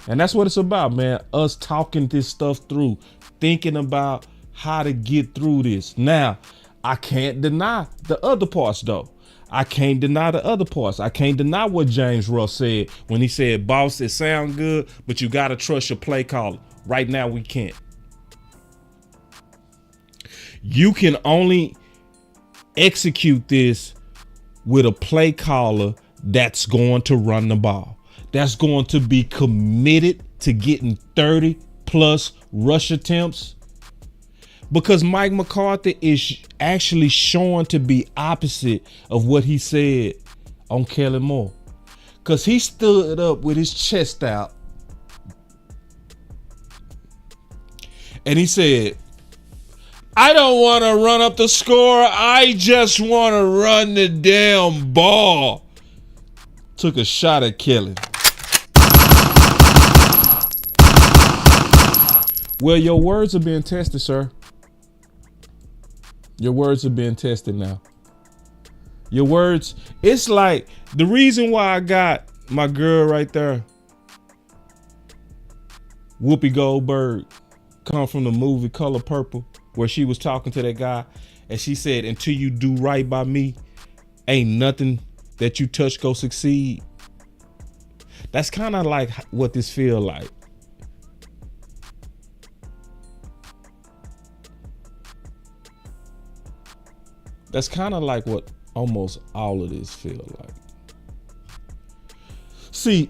And that's what it's about, man. Us talking this stuff through, thinking about how to get through this. Now, I can't deny the other parts though. I can't deny the other parts. I can't deny what James Ruff said when he said, boss, it sound good, but you got to trust your play caller. Right now, we can't. You can only execute this with a play caller that's going to run the ball. That's going to be committed to getting 30 plus rush attempts. Because Mike McCarthy is actually shown to be opposite of what he said on Kellen Moore. Because he stood up with his chest out and he said, I don't want to run up the score. I just want to run the damn ball. Took a shot at Kellen. Well, your words are being tested, sir. Your words are being tested now. Your words, it's like the reason why I got my girl right there, Whoopi Goldberg, come from the movie Color Purple, where she was talking to that guy and she said, until you do right by me, ain't nothing that you touch go succeed. That's kind of like what this feel like. That's kind of like what almost all of this feel like. See,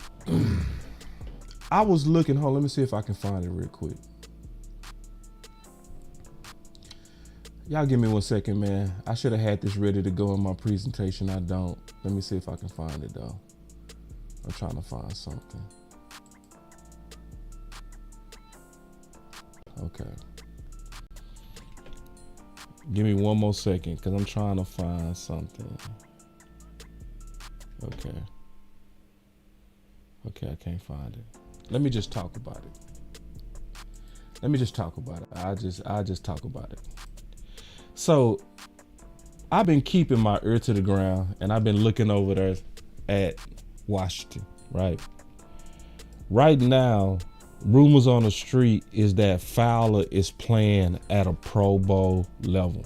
I was looking, hold on, let me see if I can find it real quick. Y'all give me 1 second, man. I should have had this ready to go in my presentation. I don't. Let me see if I can find it though. I'm trying to find something. Okay. Give me 1 more second because I'm trying to find something. Okay. Okay, I can't find it. Let me just talk about it. Let me just talk about it. I'll just talk about it. So I've been keeping my ear to the ground and I've been looking over there at Washington, right? Right now, rumors on the street is that Fowler is playing at a Pro Bowl level.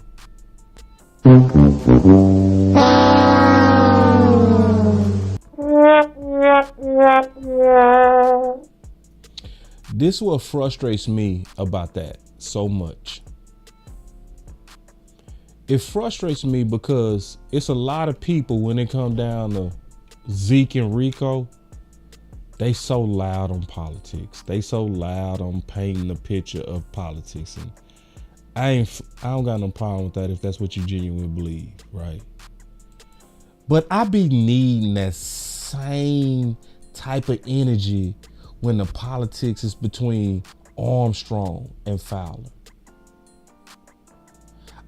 This is what frustrates me about that so much. It frustrates me because it's a lot of people when it come down to Zeke and Rico, they so loud on politics. They so loud on painting the picture of politics. And I don't got no problem with that if that's what you genuinely believe, right? But I be needing that same type of energy when the politics is between Armstrong and Fowler.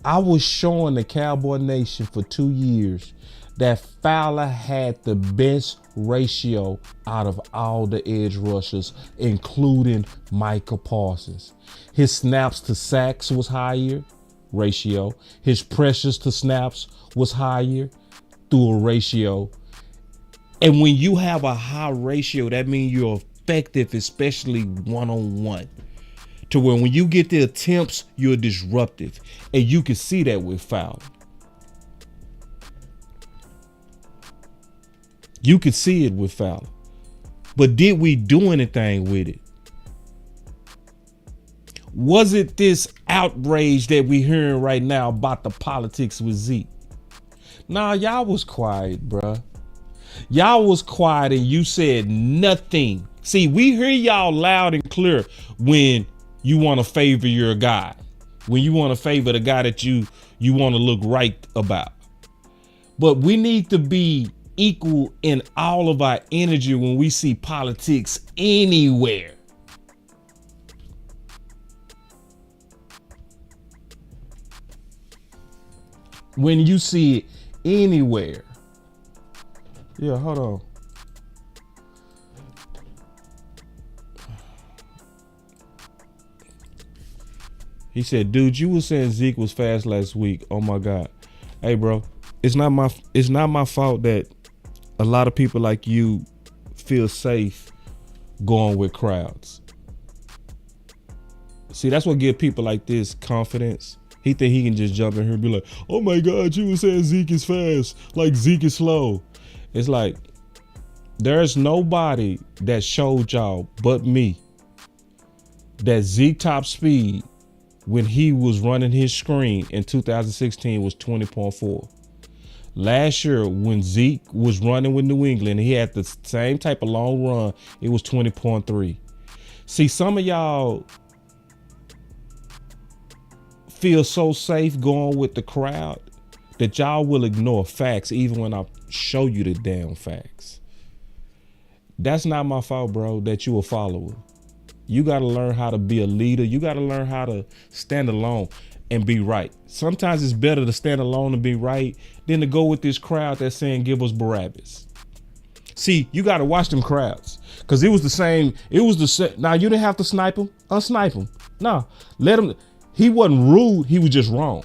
I was showing the Cowboy Nation for 2 years that Fowler had the best ratio out of all the edge rushers, including Micah Parsons. His snaps to sacks was higher, ratio. His pressures to snaps was higher through a ratio. And when you have a high ratio, that means you're effective, especially one-on-one. To where when you get the attempts, you're disruptive. And you can see that with Fowler. You could see it with Fowler. But did we do anything with it? Was it this outrage that we hearing right now about the politics with Zeke? Nah, y'all was quiet, bruh. Y'all was quiet and you said nothing. See, we hear y'all loud and clear when you want to favor your guy. When you want to favor the guy that you want to look right about. But we need to be equal in all of our energy when we see politics anywhere. When you see it anywhere. Yeah, hold on. He said, dude, you was saying Zeke was fast last week. Oh my God. Hey, bro, it's not my fault that a lot of people like you feel safe going with crowds. See, that's what give people like this confidence. He think he can just jump in here and be like, oh my God, you were saying Zeke is fast, like Zeke is slow. It's like, there's nobody that showed y'all but me that Zeke top speed when he was running his screen in 2016 was 20.4. Last year, when Zeke was running with New England, he had the same type of long run, it was 20.3. See, some of y'all feel so safe going with the crowd that y'all will ignore facts even when I show you the damn facts. That's not my fault, bro, that you a follower. You got to learn how to be a leader. You got to learn how to stand alone and be right. Sometimes it's better to stand alone and be right than to go with this crowd that's saying, give us Barabbas. See, you got to watch them crowds because it was the same. Now, you didn't have to snipe him, unsnipe him. No, let him. He wasn't rude. He was just wrong.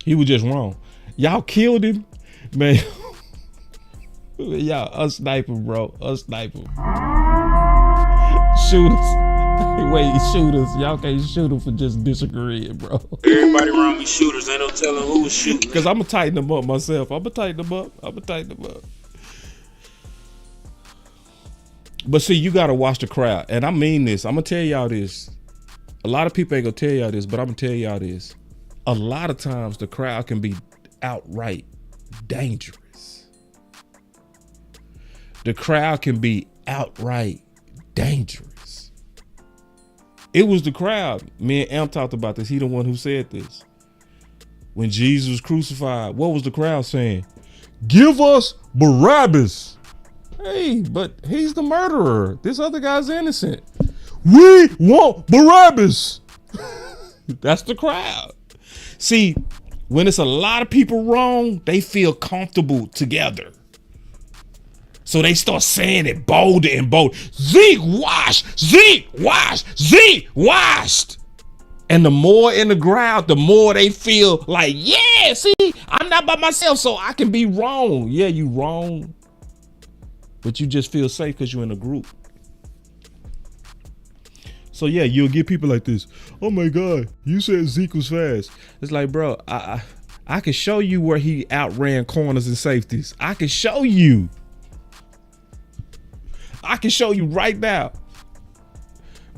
He was just wrong. Y'all killed him, man. Y'all unsnipe him, bro. Unsnipe him. Shoot us. Wait, shoot us. Y'all can't shoot him for just disagreeing, bro. Everybody around me shooters. Ain't no telling who was shooting. Because I'm going to tighten them up myself. I'm going to tighten them up. But see, you got to watch the crowd. And I mean this. I'm going to tell y'all this. A lot of people ain't going to tell y'all this, but I'm going to tell y'all this. A lot of times the crowd can be outright dangerous. The crowd can be outright dangerous. It was the crowd. Me and Amp talked about this. He the one who said this. When Jesus was crucified, what was the crowd saying? Give us Barabbas. Hey, but he's the murderer. This other guy's innocent. We want Barabbas. That's the crowd. See, when it's a lot of people wrong, they feel comfortable together. So they start saying it bolder and bolder. Zeke washed, Zeke washed, Zeke washed. And the more in the crowd, the more they feel like, yeah, see, I'm not by myself, so I can be wrong. Yeah, you wrong. But you just feel safe because you're in a group. So yeah, you'll get people like this. Oh my God, you said Zeke was fast. It's like, bro, I can show you where he outran corners and safeties. I can show you. I can show you right now.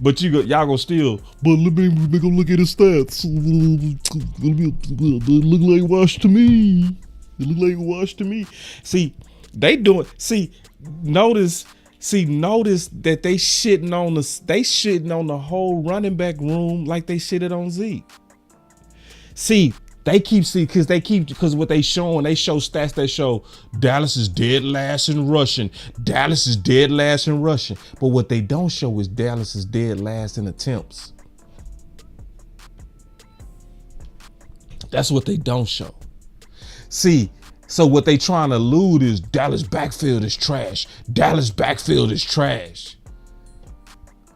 But y'all gonna still. But let me go look at his stats. It look like wash to me. It look like wash to me. See, they doing. Notice that they shitting on the whole running back room like they shitted on Zeke. See, because what they show stats that show Dallas is dead last in rushing. Dallas is dead last in rushing. But what they don't show is Dallas is dead last in attempts. That's what they don't show. See, so what they trying to allude is Dallas backfield is trash. Dallas backfield is trash.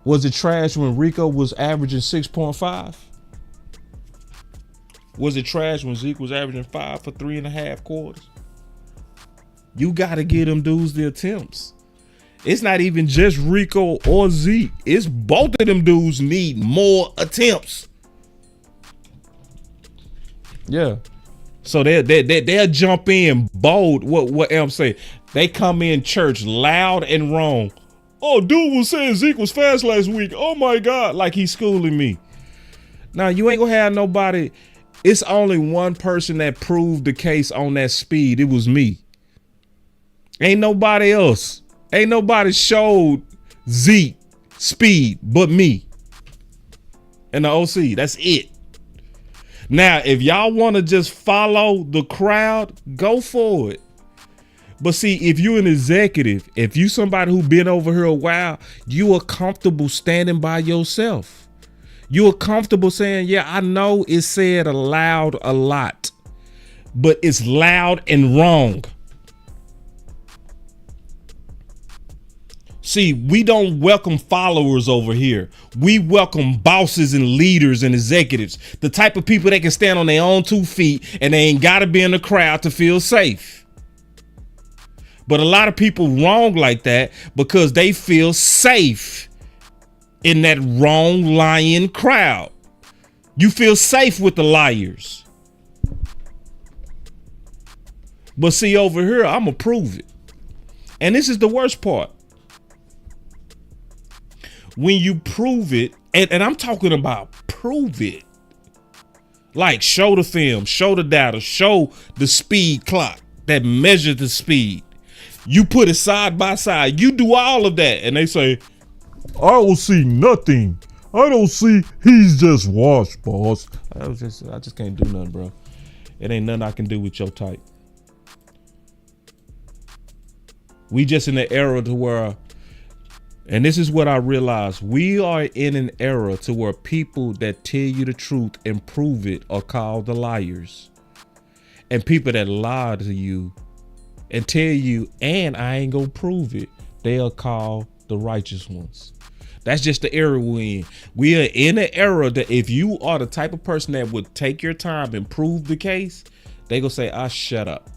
Was it trash when Rico was averaging 6.5? Was it trash when Zeke was averaging 5 for 3.5 quarters? You got to give them dudes the attempts. It's not even just Rico or Zeke. It's both of them dudes need more attempts. Yeah. So they'll jump in bold. What Amp say? They come in church loud and wrong. Oh, dude was saying Zeke was fast last week. Oh my God, like he's schooling me. Now you ain't gonna have nobody. It's only one person that proved the case on that speed. It was me. Ain't nobody else. Ain't nobody showed Zeke speed but me and the OC. That's it. Now, if y'all want to just follow the crowd, go for it. But see, if you're an executive, if you somebody who been over here a while, you are comfortable standing by yourself. You are comfortable saying, yeah, I know it's said aloud a lot, but it's loud and wrong. See, we don't welcome followers over here. We welcome bosses and leaders and executives, the type of people that can stand on their own 2 feet and they ain't got to be in the crowd to feel safe. But a lot of people wrong like that because they feel safe in that wrong lying crowd. You feel safe with the liars. But see, over here, I'm going to prove it. And this is the worst part. When you prove it, and I'm talking about prove it. Like show the film, show the data, show the speed clock that measures the speed. You put it side by side. You do all of that. And they say, I don't see nothing. I don't see, he's just washed, boss. I just can't do nothing, bro. It ain't nothing I can do with your type. We just in the era to where, and this is what I realized, we are in an era to where people that tell you the truth and prove it are called the liars. And people that lie to you and tell you, and I ain't gonna prove it, they are called the righteous ones. That's just the era we're in. We are in an era that if you are the type of person that would take your time and prove the case, they gonna say, shut up.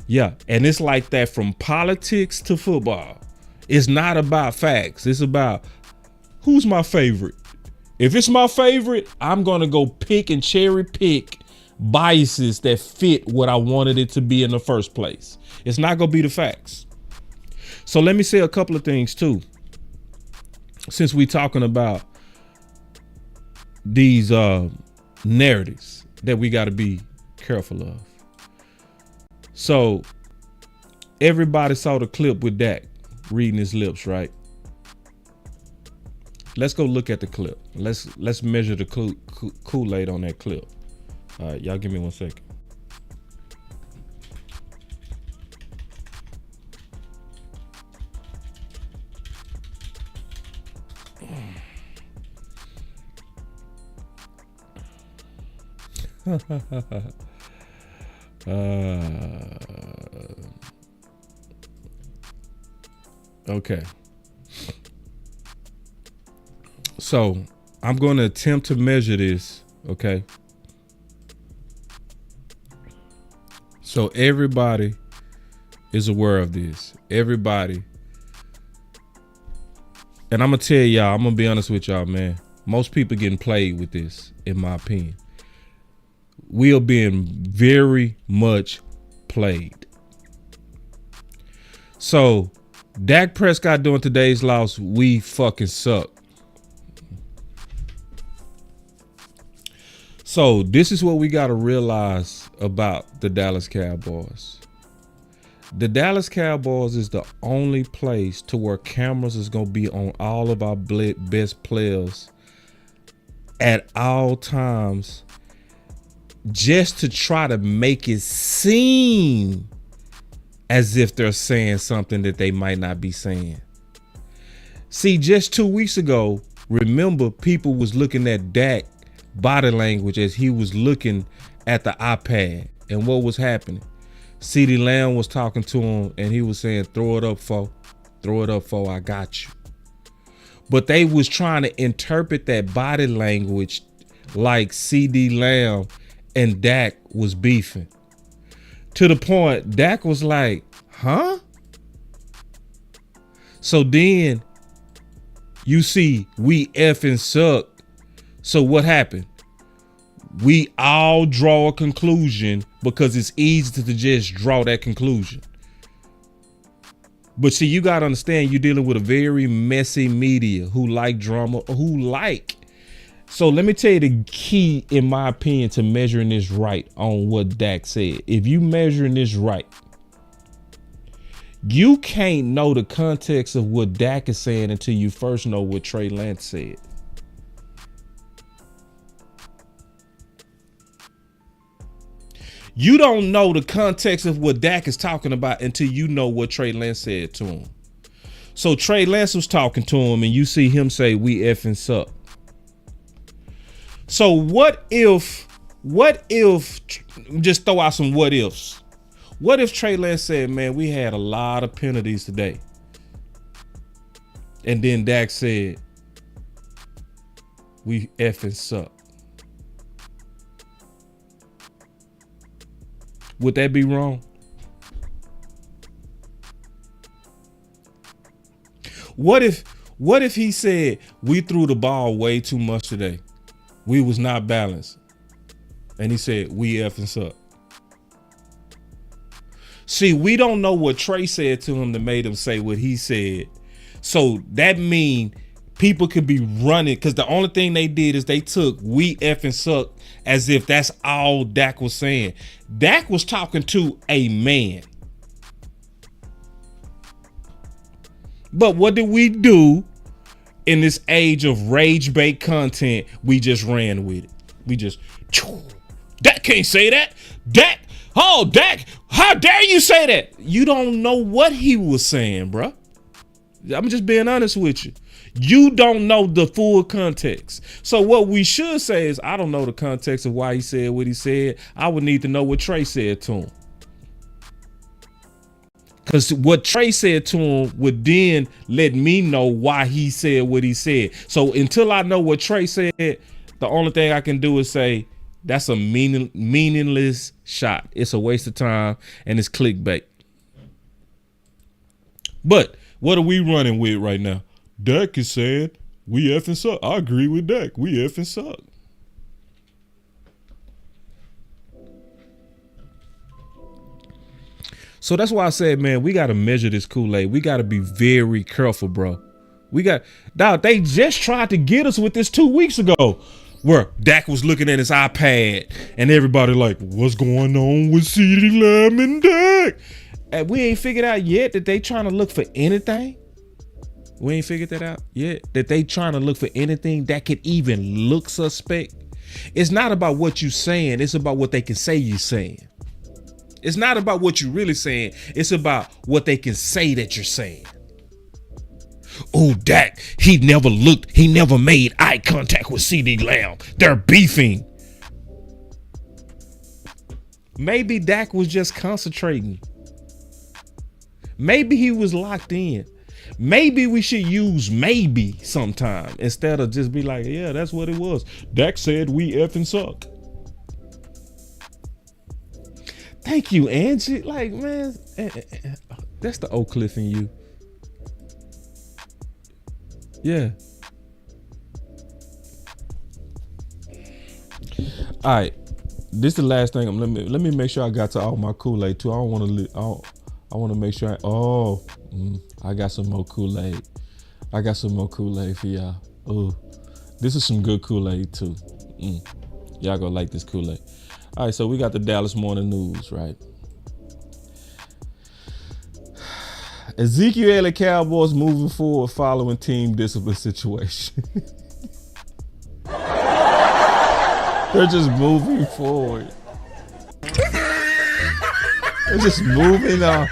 Yeah, and it's like that from politics to football. It's not about facts. It's about who's my favorite. If it's my favorite, I'm going to go pick and cherry pick biases that fit what I wanted it to be in the first place. It's not going to be the facts. So let me say a couple of things too. Since we're talking about these narratives that we got to be careful of. So everybody saw the clip with Dak reading his lips, right? Let's go look at the clip. Let's measure the Kool-Aid on that clip. All right, y'all give me 1 second. Okay. So I'm going to attempt to measure this. Okay. So everybody is aware of this. Everybody. And I'm going to tell y'all, I'm going to be honest with y'all, man. Most people getting played with this, in my opinion. We are being very much played. So Dak Prescott doing today's loss, we fucking suck. So this is what we got to realize about the Dallas Cowboys. The Dallas Cowboys is the only place to where cameras is going to be on all of our best players at all times, just to try to make it seem as if they're saying something that they might not be saying. See, just 2 weeks ago, remember, people was looking at Dak body language as he was looking at the iPad. And what was happening? CeeDee Lamb was talking to him and he was saying, throw it up, fo. Throw it up, fo. I got you. But they was trying to interpret that body language like CeeDee Lamb and Dak was beefing. To the point, Dak was like, huh? So then you see, we effing suck. So what happened? We all draw a conclusion because it's easy to just draw that conclusion. But see, you got to understand, you're dealing with a very messy media who like drama, So let me tell you the key, in my opinion, to measuring this right on what Dak said. If you measuring this right, you can't know the context of what Dak is saying until you first know what Trey Lance said. You don't know the context of what Dak is talking about until you know what Trey Lance said to him. So Trey Lance was talking to him and you see him say, we effing suck. So what if, just throw out some what ifs. What if Trey Lance said, man, we had a lot of penalties today. And then Dak said, we effing suck. Would that be wrong? What if he said we threw the ball way too much today? We was not balanced. And he said we effing suck. See, we don't know what Trey said to him that made him say what he said. So that mean people could be running, because the only thing they did is they took we effing suck as if that's all Dak was saying. Dak was talking to a man. But what did we do in this age of rage bait content? We just ran with it. We just, Dak can't say that. Dak, how dare you say that? You don't know what he was saying, bro. I'm just being honest with you. You don't know the full context. So what we should say is, I don't know the context of why he said what he said. I would need to know what Trey said to him. Because what Trey said to him would then let me know why he said what he said. So until I know what Trey said, the only thing I can do is say, that's a meaningless shot. It's a waste of time and it's clickbait. But what are we running with right now? Dak is saying we effing suck. I agree with Dak. We effing suck. So that's why I said, man, we got to measure this Kool-Aid. We got to be very careful, bro. They just tried to get us with this 2 weeks ago, where Dak was looking at his iPad and everybody like, what's going on with CeeDee Lamb and Dak? And we ain't figured out yet that they trying to look for anything. We ain't figured that out yet, that they trying to look for anything that could even look suspect. It's not about what you saying. It's about what they can say you saying. It's not about what you really saying. It's about what they can say that you're saying. Oh, Dak, he never made eye contact with CeeDee Lamb. They're beefing. Maybe Dak was just concentrating. Maybe he was locked in. Maybe we should use maybe sometime instead of just be like, yeah, that's what it was. Dak said we effing suck. Thank you, Angie. Like, man, that's the Oak Cliff in you. Yeah. All right. This is the last thing. Let me make sure I got to all my Kool-Aid too. I want to make sure. I got some more Kool-Aid. I got some more Kool-Aid for y'all. Oh, this is some good Kool-Aid too. Y'all gonna like this Kool-Aid. All right, so we got the Dallas Morning News, right? Ezekiel and Cowboys moving forward following team discipline situation. They're just moving forward. They're just moving on.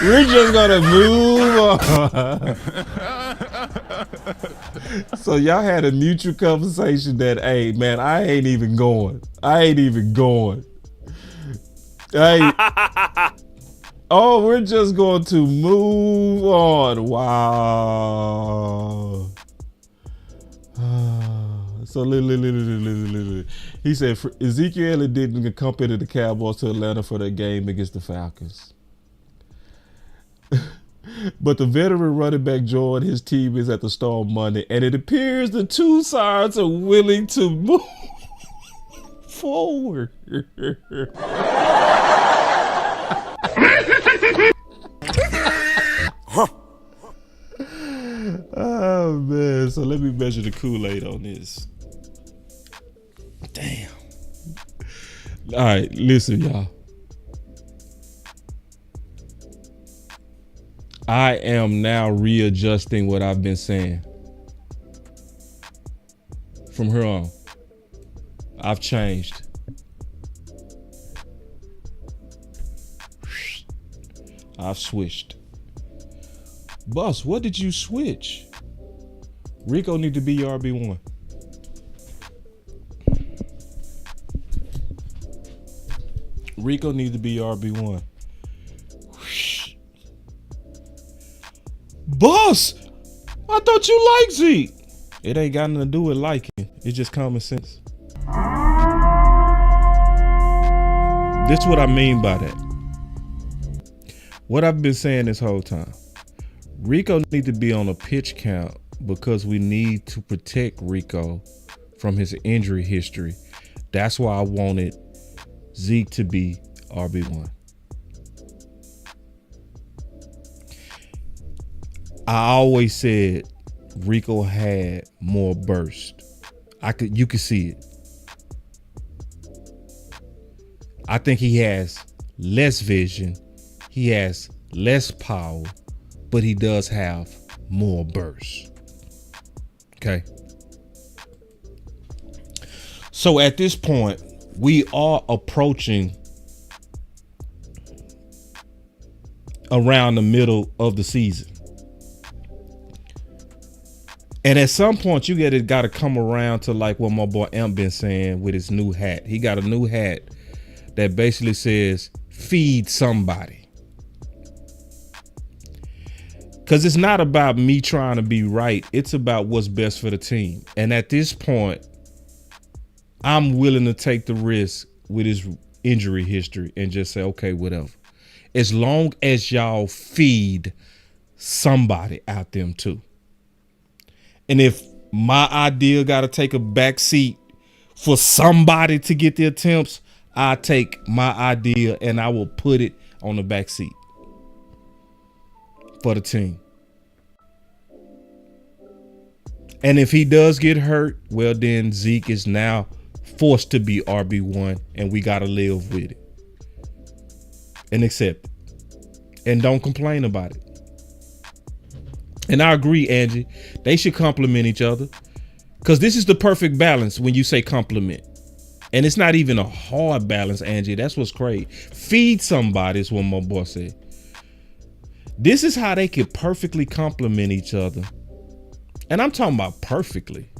We're just gonna move on. So y'all had a mutual conversation that, hey, man, I ain't even going. Oh, we're just going to move on. Wow. So he said Ezekiel didn't accompany the Cowboys to Atlanta for their game against the Falcons. But the veteran running back joined his team is at the Storm Monday, and it appears the two sides are willing to move forward. Oh man, so let me measure the Kool-Aid on this. Damn. All right, listen, y'all. I am now readjusting what I've been saying. From here on, I've changed. I've switched. Boss, what did you switch? Rico need to be your RB1. Rico needs to be your RB1. Boss, I thought you liked Zeke. It ain't got nothing to do with liking. It's just common sense. This is what I mean by that. What I've been saying this whole time. Rico need to be on a pitch count because we need to protect Rico from his injury history. That's why I wanted Zeke to be RB1. I always said Rico had more burst. You could see it. I think he has less vision. He has less power, but he does have more burst. Okay. So at this point, we are approaching around the middle of the season. And at some point, you got to come around to like what my boy Amp been saying with his new hat. He got a new hat that basically says, feed somebody. Because it's not about me trying to be right. It's about what's best for the team. And at this point, I'm willing to take the risk with his injury history and just say, okay, whatever. As long as y'all feed somebody out them too. And if my idea got to take a back seat for somebody to get the attempts, I take my idea and I will put it on the back seat for the team. And if he does get hurt, well, then Zeke is now forced to be RB1 and we got to live with it and accept it and don't complain about it. And I agree, Angie, they should complement each other because this is the perfect balance when you say compliment. And it's not even a hard balance, Angie. That's what's crazy. Feed somebody is what my boy said. This is how they could perfectly complement each other. And I'm talking about perfectly.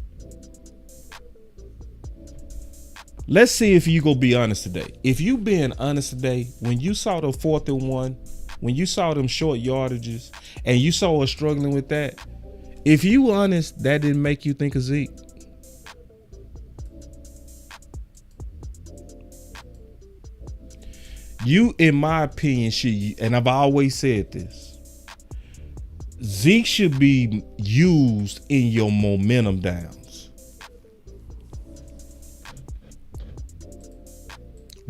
Let's see if you go be honest today. If you being honest today, when you saw the 4th and 1, when you saw them short yardages and you saw us struggling with that, if you honest, that didn't make you think of Zeke. You, in my opinion, should, and I've always said this, Zeke should be used in your momentum downs.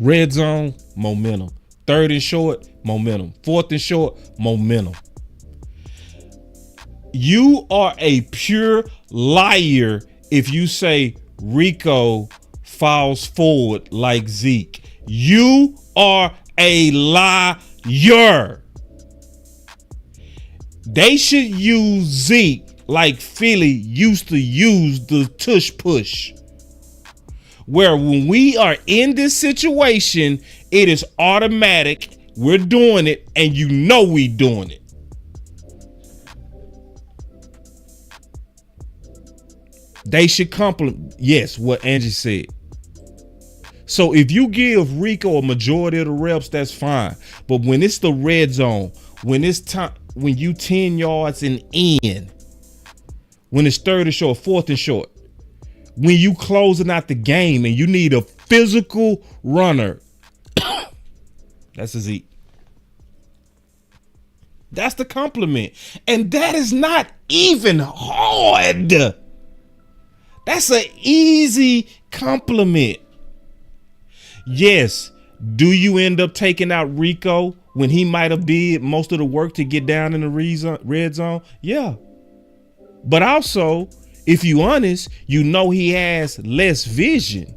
Red zone, momentum. 3rd and short, momentum. 4th and short, momentum. You are a pure liar if you say Rico falls forward like Zeke. You are a liar. They should use Zeke like Philly used to use the tush push. Where when we are in this situation, it is automatic. We're doing it and you know we doing it. They should compliment, yes, what Angie said. So if you give Rico a majority of the reps, that's fine. But when it's the red zone, when it's time, when you 10 yards and in, when it's 3rd and short, 4th and short, when you closing out the game and you need a physical runner, that's a Zeke. That's the compliment. And that is not even hard. That's an easy compliment. Yes. Do you end up taking out Rico when he might have did most of the work to get down in the red zone? Yeah. But also, if you honest, you know he has less vision.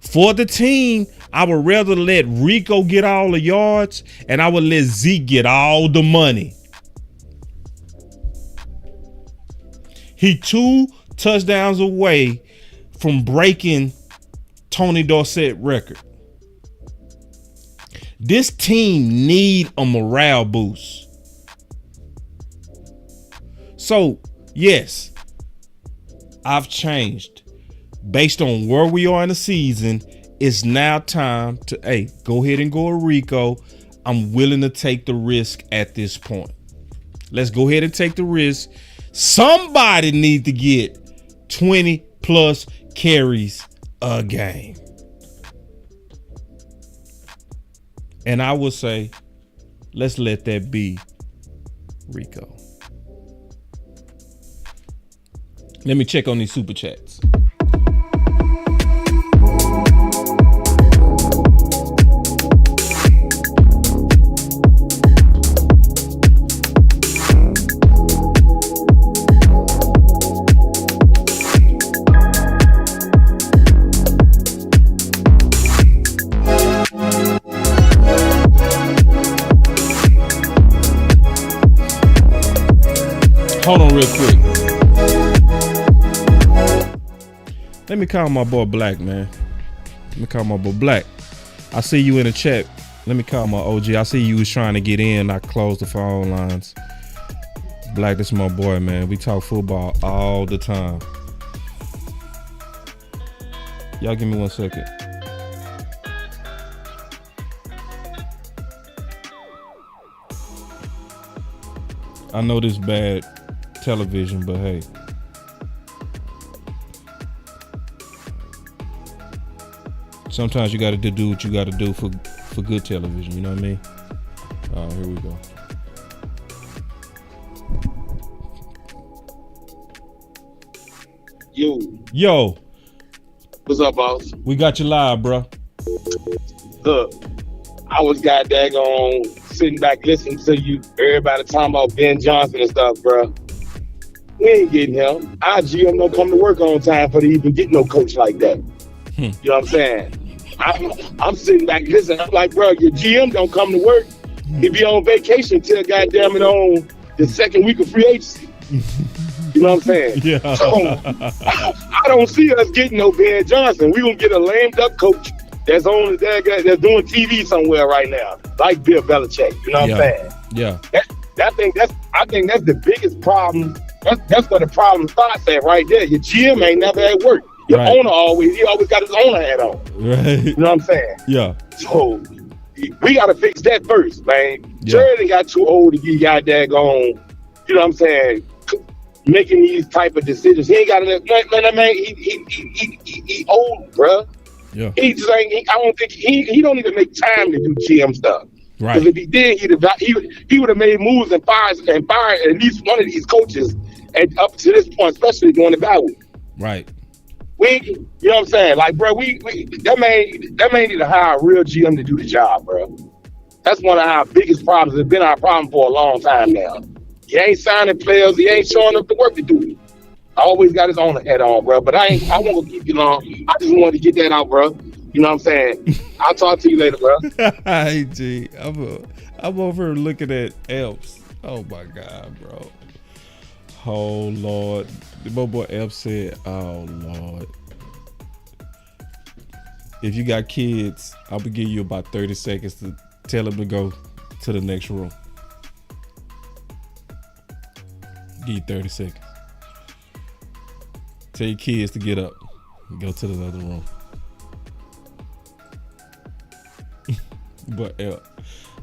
For the team, I would rather let Rico get all the yards and I would let Zeke get all the money. He 2 touchdowns away from breaking Tony Dorsett record. This team need a morale boost. So, yes, I've changed. Based on where we are in the season, it's now time to, go ahead and go with Rico. I'm willing to take the risk at this point. Let's go ahead and take the risk. Somebody need to get 20 plus carries a game. And I would say, let's let that be Rico. Let me check on these super chats. Hold on real quick. Let me call my boy Black, man. Let me call my boy Black. I see you in the chat. Let me call my OG. I see you was trying to get in. I closed the phone lines. Black, this is my boy, man. We talk football all the time. Y'all give me 1 second. I know this bad television, but hey. Sometimes you got to do what you got to do for good television. You know what I mean? Here we go. Yo. What's up, boss? We got you live, bro. Look, I was goddamn sitting back listening to you. Everybody talking about Ben Johnson and stuff, bro. We ain't getting him. Our GM don't come to work on time for to even get no coach like that. You know what I'm saying? I'm sitting back listening. I'm like, bro, your GM don't come to work. He be on vacation till goddamn it on the second week of free agency. You know what I'm saying? Yeah. So I don't see us getting no Ben Johnson. We gonna get a lamed up coach that's on that's doing TV somewhere right now, like Bill Belichick. You know what I'm saying? Yeah. I think that's the biggest problem. That's where the problem starts at right there. Your GM ain't never at work. Your owner he always got his owner hat on. Right. You know what I'm saying? Yeah. So we gotta fix that first, man. Yeah. Jerry got too old to get out there going, you know what I'm saying, making these type of decisions. He ain't got enough. Man, he old, bro. Yeah. He just ain't. I don't think he don't even make time to do GM stuff. Right. Because if he did, he would have made moves and fired at least one of these coaches. And up to this point, especially during the bye week. Right. You know what I'm saying? Like, bro, that man need to hire a real GM to do the job, bro. That's one of our biggest problems. It's been our problem for a long time now. He ain't signing players. He ain't showing up the work to do it. I always got his own head on, bro. But I won't keep you long. I just wanted to get that out, bro. You know what I'm saying? I'll talk to you later, bro. Hey, G, I'm over here looking at Elps. Oh my God, bro. Oh Lord. My boy Elp said, oh Lord. If you got kids, I'm gonna give you about 30 seconds to tell them to go to the next room. Give you 30 seconds. Tell your kids to get up and go to the other room. But Elp,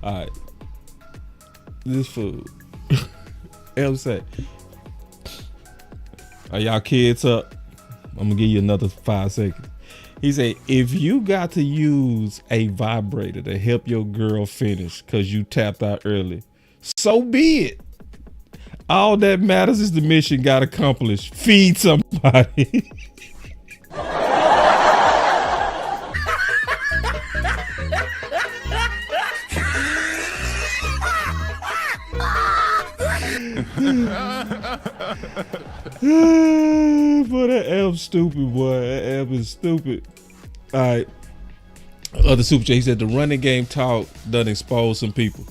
all right. This food. Elp said, are y'all kids up? I'm gonna give you another 5 seconds. He said, if you got to use a vibrator to help your girl finish because you tapped out early, so be it. All that matters is the mission got accomplished. Feed somebody. Boy, that Elf's stupid, boy. That Elf is stupid. All right. Other super chat, he said the running game talk doesn't expose some people.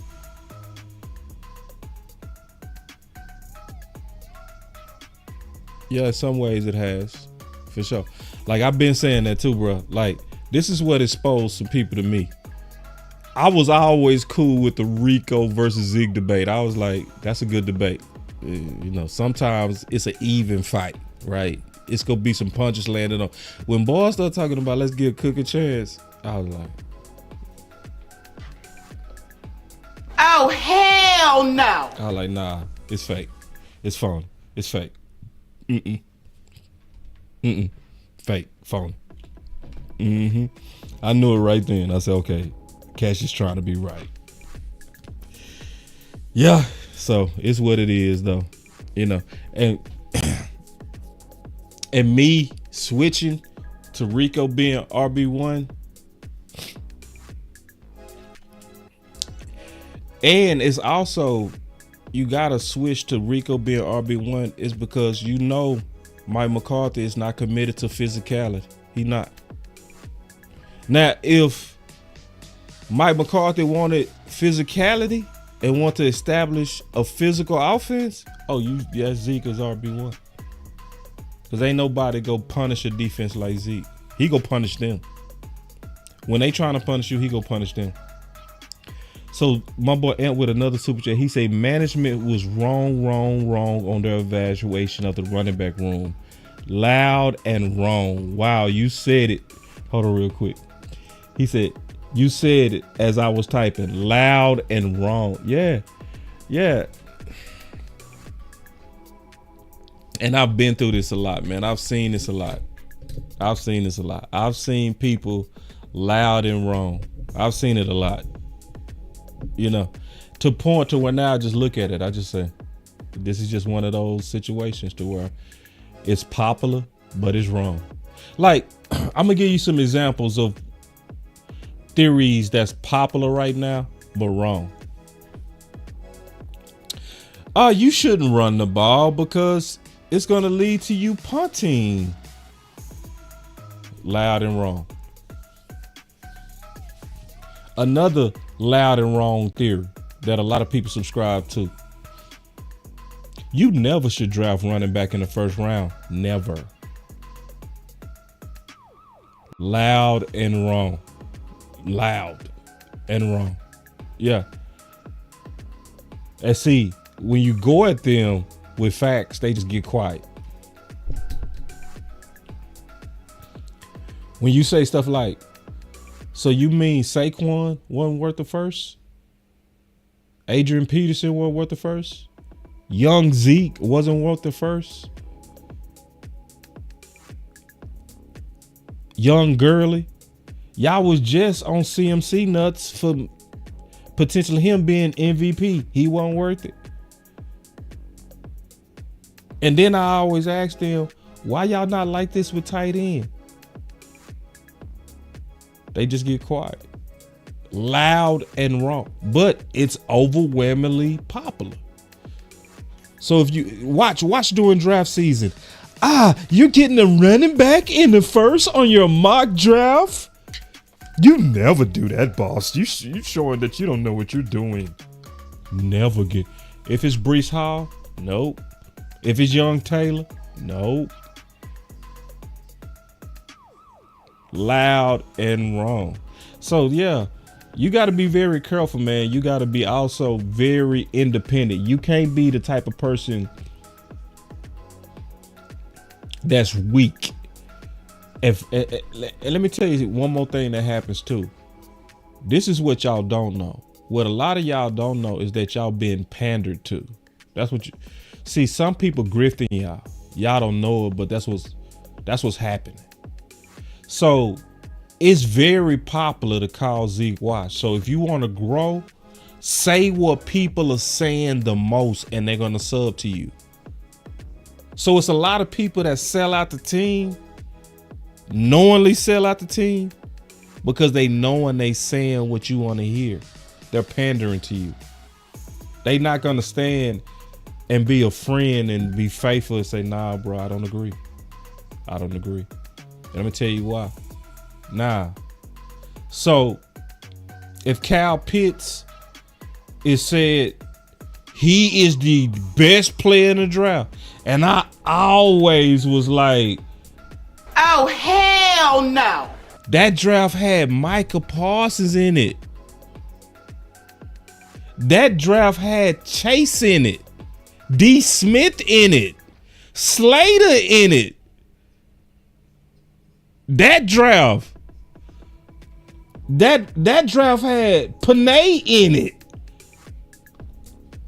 Yeah, in some ways it has. For sure. Like, I've been saying that too, bro. Like, this is what exposed some people to me. I was always cool with the Rico versus Zig debate. I was like, that's a good debate. You know, sometimes it's an even fight, right? It's gonna be some punches landed on. When boys start talking about let's give Cook a chance, I was like, oh hell no! I was like, nah, it's fake. It's phony. It's fake. Fake. Phony. I knew it right then. I said, okay, Cash is trying to be right. Yeah, so it's what it is, though. You know, and me switching to Rico being RB1, and it's also, you gotta switch to Rico being RB1 is because you know Mike McCarthy is not committed to physicality. He not. Now, if Mike McCarthy wanted physicality and want to establish a physical offense, Zeke is RB1. Because ain't nobody go punish a defense like Zeke. He go punish them. When they trying to punish you, he go punish them. So my boy Amp with another super chat, he said management was wrong on their evaluation of the running back room. Loud and wrong. Wow, you said it. Hold on real quick. He said, you said it as I was typing. Loud and wrong. Yeah. And I've been through this a lot, man. I've seen this a lot. I've seen people loud and wrong. I've seen it a lot. You know, to point to where now I just look at it. I just say, this is just one of those situations to where it's popular, but it's wrong. Like, I'm going to give you some examples of theories that's popular right now, but wrong. You shouldn't run the ball because it's going to lead to you punting. Loud and wrong. Another loud and wrong theory that a lot of people subscribe to. You never should draft running back in the first round. Never. Loud and wrong. Loud and wrong. Yeah. And see, when you go at them with facts, they just get quiet. When you say stuff like, so you mean Saquon wasn't worth the first? Adrian Peterson wasn't worth the first? Young Zeke wasn't worth the first? Young Gurley? Y'all was just on CMC nuts for potentially him being MVP. He wasn't worth it. And then I always ask them, why y'all not like this with tight end? They just get quiet. Loud and wrong. But it's overwhelmingly popular. So if you watch during draft season, you're getting a running back in the first on your mock draft? You never do that, boss. You showing that you don't know what you're doing. Never get. If it's Breece Hall, nope. If it's Young Taylor, nope. Loud and wrong. So yeah, you got to be very careful, man. You got to be also very independent. You can't be the type of person that's weak. And let me tell you one more thing that happens too. This is what y'all don't know. What a lot of y'all don't know is that y'all being pandered to. That's what you see. Some people grifting y'all. Y'all don't know it, but that's what's happening. So it's very popular to call Zeke Watch. So if you want to grow, say what people are saying the most, and they're gonna sub to you. So it's a lot of people that sell out the team, knowingly sell out the team, because they knowing they saying what you want to hear. They're pandering to you. They not gonna stand and be a friend and be faithful and say, nah, bro, I don't agree. And I'm gonna tell you why. Nah. So if Kyle Pitts is said he is the best player in the draft, and I always was like, oh hell no. That draft had Micah Parsons in it. That draft had Chase in it, D. Smith in it, Slater in it. That draft had Panay in it.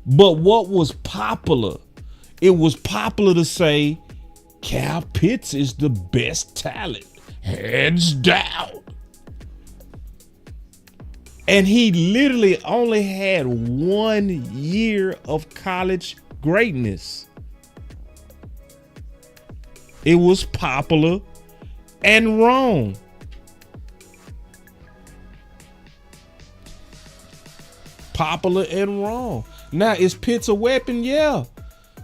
But what was popular it was popular to say Cal Pitts is the best talent, hands down. And he literally only had 1 year of college greatness. It was popular and wrong. Popular and wrong. Now, is Pitts a weapon? Yeah.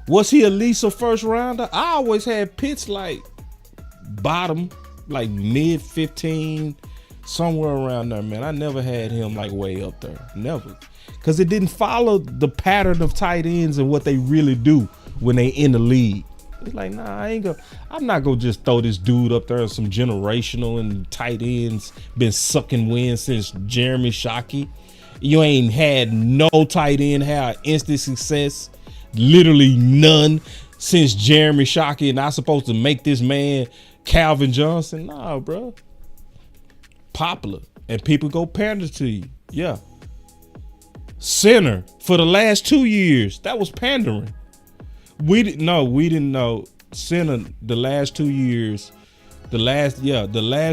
Was he at least a first rounder? I always had Pitts like bottom, like mid 15, somewhere around there, man. I never had him like way up there. Never. Because it didn't follow the pattern of tight ends and what they really do when they in the league. It's like, nah, I'm not gonna just throw this dude up there as some generational and tight ends been sucking wins since Jeremy Shockey. You ain't had no tight end have instant success, literally none, since Jeremy Shockey, and I supposed to make this man Calvin Johnson. Nah, bro. Popular, and people go pander to you. Yeah. Center for the last 2 years, that was pandering. We didn't know center the last 2 years. The last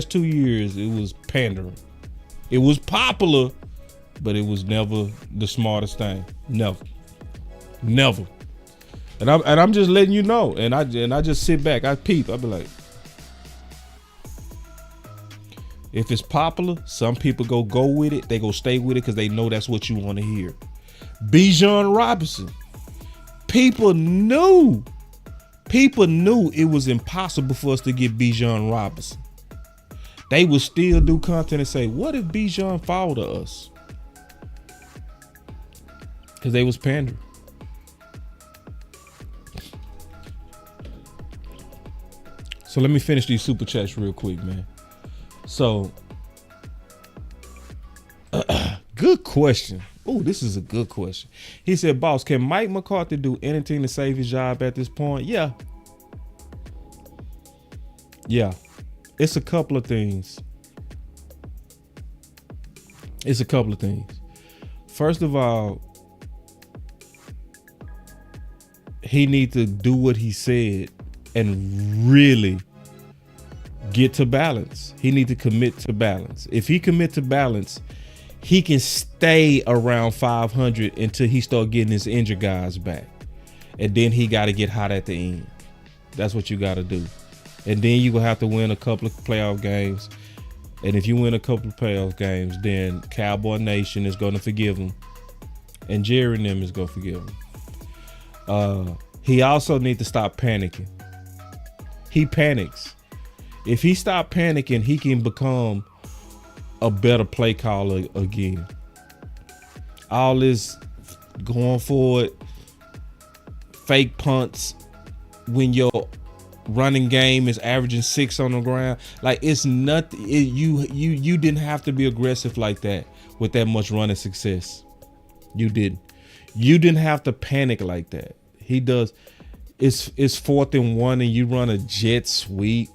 2 years it was pandering. It was popular, but it was never the smartest thing. Never. And I'm just letting you know. And I just sit back, I peep. I be like, if it's popular, some people go with it. They go stay with it because they know that's what you want to hear. Bijan Robinson. People knew it was impossible for us to get Bijan Robinson. They would still do content and say, what if Bijan fall to us? Because they was pandering. So let me finish these super chats real quick, man. So, good question. Oh, this is a good question. He said, boss, can Mike McCarthy do anything to save his job at this point? Yeah. It's a couple of things. First of all, he needs to do what he said and really get to balance. He needs to commit to balance. If he commit to balance, he can stay around 500 until he start getting his injured guys back. And then he got to get hot at the end. That's what you got to do. And then you will have to win a couple of playoff games. And if you win a couple of playoff games, then Cowboy Nation is going to forgive him. And Jerry and them is going to forgive him. He also needs to stop panicking. He panics. If he stop panicking, he can become a better play caller again. All this going forward, fake punts when your running game is averaging 6 on the ground, like it's nothing. You didn't have to be aggressive like that with that much running success. You didn't have to panic like that. He does. It's 4th and 1 and you run a jet sweep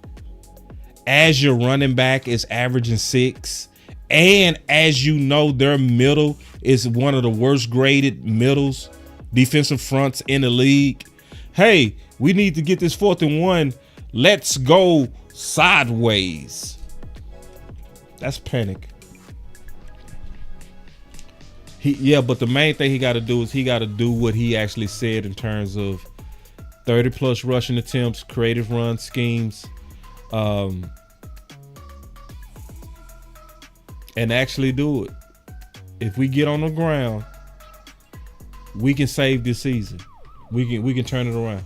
as your running back is averaging 6, and as you know their middle is one of the worst graded middles, defensive fronts in the league. Hey, we need to get this 4th and 1. Let's go sideways. That's panic. But the main thing he got to do is he got to do what he actually said in terms of 30 plus rushing attempts, creative run schemes, and actually do it. If we get on the ground, we can save this season. We can turn it around.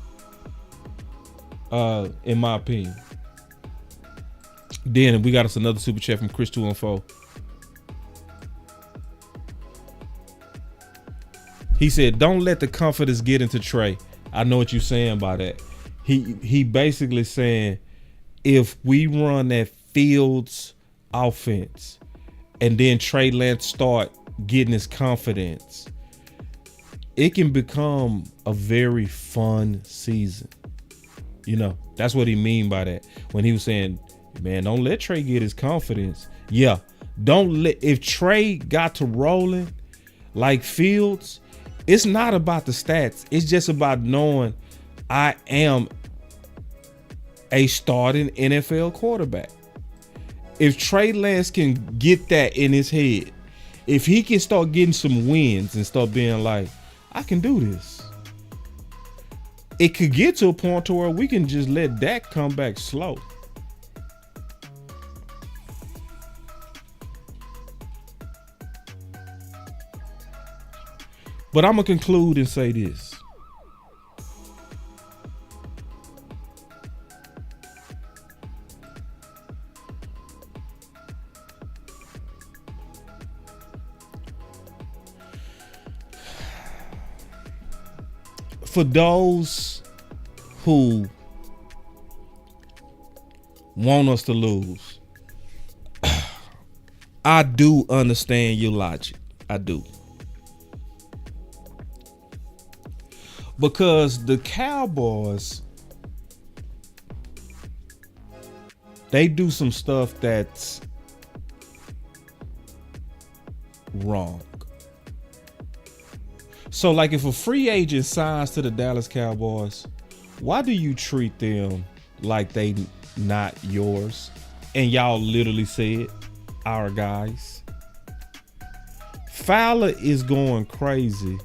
In my opinion. Then we got us another super chat from Chris 214. He said, "Don't let the confidence get into Trey." I know what you're saying by that. He basically saying, if we run that Fields offense and then Trey Lance start getting his confidence, it can become a very fun season. You know, that's what he mean by that. When he was saying, man, don't let Trey get his confidence. Yeah, if Trey got to rolling like Fields, it's not about the stats. It's just about knowing I am a starting NFL quarterback. If Trey Lance can get that in his head, if he can start getting some wins and start being like, I can do this, it could get to a point to where we can just let Dak come back slow. But I'm going to conclude and say this. For those who want us to lose, I do understand your logic. I do. Because the Cowboys, they do some stuff that's wrong. So like if a free agent signs to the Dallas Cowboys, why do you treat them like they not yours? And y'all literally said, our guys. Fowler is going crazy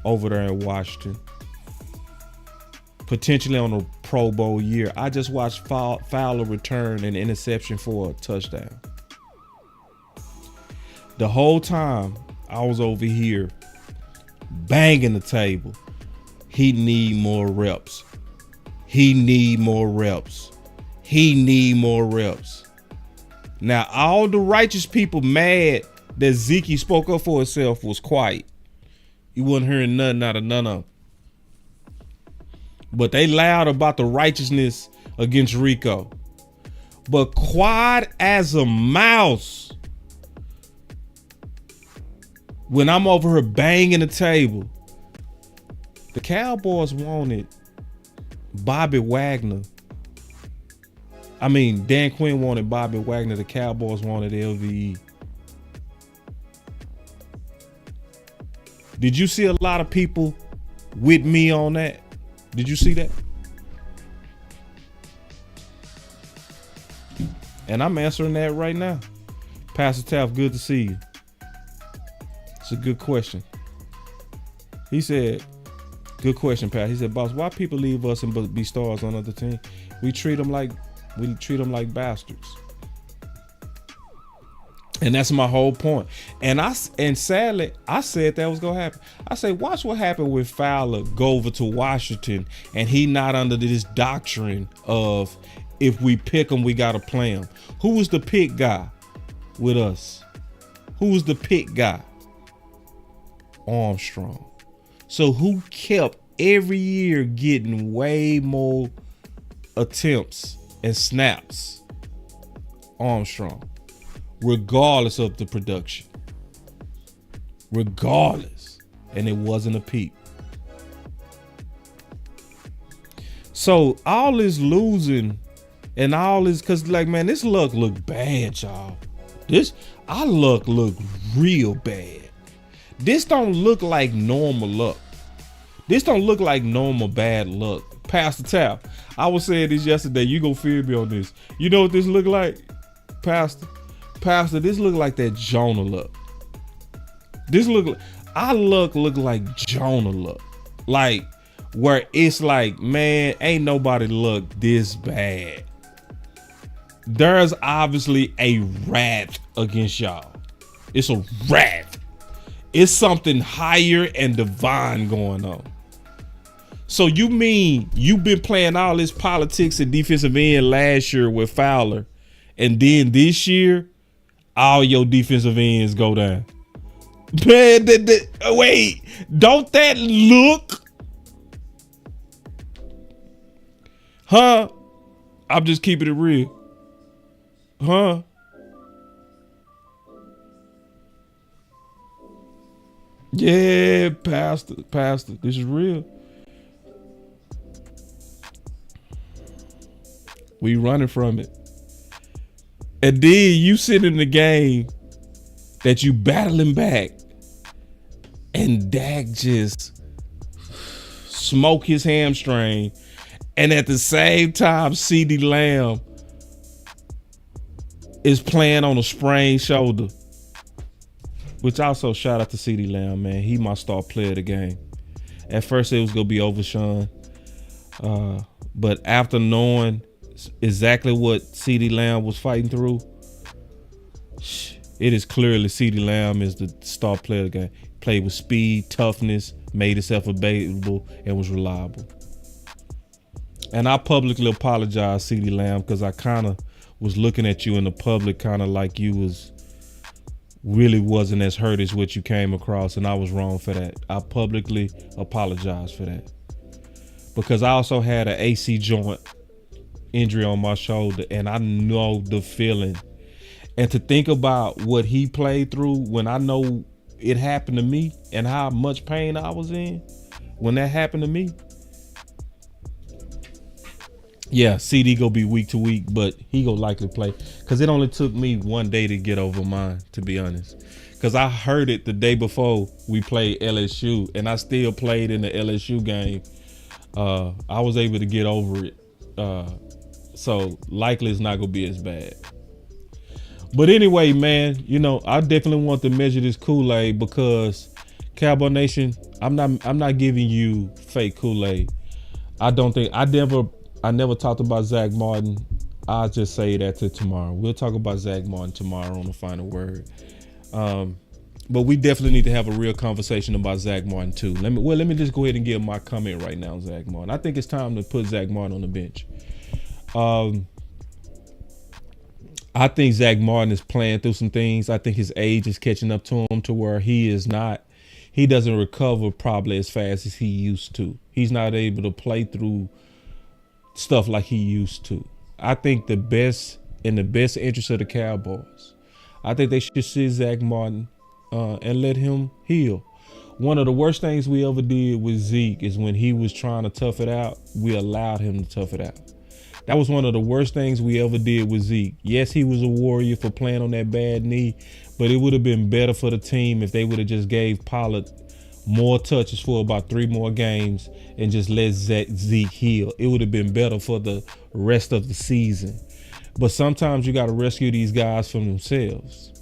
over there in Washington. Potentially on a Pro Bowl year. I just watched Fowler return an interception for a touchdown. The whole time I was over here banging the table. He need more reps. He need more reps. He need more reps. Now, all the righteous people mad that Zeke spoke up for himself was quiet. You wasn't hearing nothing out of none of them. But they loud about the righteousness against Rico. But quiet as a mouse when I'm over here banging the table. The Cowboys wanted Bobby Wagner. I mean, Dan Quinn wanted Bobby Wagner. The Cowboys wanted LVE. Did you see a lot of people with me on that? Did you see that? And I'm answering that right now. Pastor Taft, good to see you. It's a good question. He said, good question, Pat. He said, boss, why people leave us and be stars on other teams? We treat them like bastards. And that's my whole point. And sadly, I said that was gonna happen. I say, watch what happened with Fowler go over to Washington, and he not under this doctrine of if we pick him, we gotta play him. Who was the pick guy with us? Who was the pick guy? Armstrong. So who kept every year getting way more attempts and snaps? Armstrong. Regardless of the production. Regardless. And it wasn't a peep. So all this losing and all this, cause like, man, this luck look bad, y'all. Our luck look real bad. This don't look like normal luck. This don't look like normal bad luck. Pastor Tapp, I was saying this yesterday. You gonna feel me on this. You know what this look like, Pastor? Pastor, this look like that Jonah luck. Our luck look like Jonah luck. Like, where it's like, man, ain't nobody luck this bad. There's obviously a rat against y'all. It's a rat. It's something higher and divine going on. So you mean you've been playing all this politics and defensive end last year with Fowler, and then this year, all your defensive ends go down? Man, wait, don't that look? Huh? I'm just keeping it real. Huh? Yeah, Pastor, this is real. We running from it. And then you sit in the game that you battling back, and Dak just smoke his hamstring, and at the same time, CeeDee Lamb is playing on a sprained shoulder. Which also shout out to CeeDee Lamb, man. He my star player of the game. At first it was gonna be Overshawn. But after knowing exactly what CeeDee Lamb was fighting through, it is clearly CeeDee Lamb is the star player of the game. Played with speed, toughness, made himself available, and was reliable. And I publicly apologize, CeeDee Lamb, because I kind of was looking at you in the public kind of like you really wasn't as hurt as what you came across, and I was wrong for that. I publicly apologize for that. Because I also had an AC joint injury on my shoulder, and I know the feeling. And to think about what he played through when I know it happened to me and how much pain I was in when that happened to me. Yeah, CD gonna be week to week, but he gonna likely play. Cause it only took me one day to get over mine, to be honest. Cause I heard it the day before we played LSU, and I still played in the LSU game. I was able to get over it. So likely it's not gonna be as bad. But anyway, man, you know, I definitely want to measure this Kool-Aid because Cowboy Nation, I'm not giving you fake Kool-Aid. I never talked about Zach Martin. I'll just say that to tomorrow. We'll talk about Zach Martin tomorrow on the final word. But we definitely need to have a real conversation about Zach Martin too. Let me just go ahead and give my comment right now on Zach Martin. I think it's time to put Zach Martin on the bench. I think Zach Martin is playing through some things. I think his age is catching up to him to where he doesn't recover probably as fast as he used to. He's not able to play through stuff like he used to. I think in the best interest of the Cowboys, I think they should sit Zach Martin and let him heal. One of the worst things we ever did with Zeke is when he was trying to tough it out, we allowed him to tough it out. That was one of the worst things we ever did with Zeke. Yes, he was a warrior for playing on that bad knee, but it would have been better for the team if they would have just gave Pollard more touches for about 3 more games and just let Zeke heal. It would have been better for the rest of the season. But sometimes you got to rescue these guys from themselves.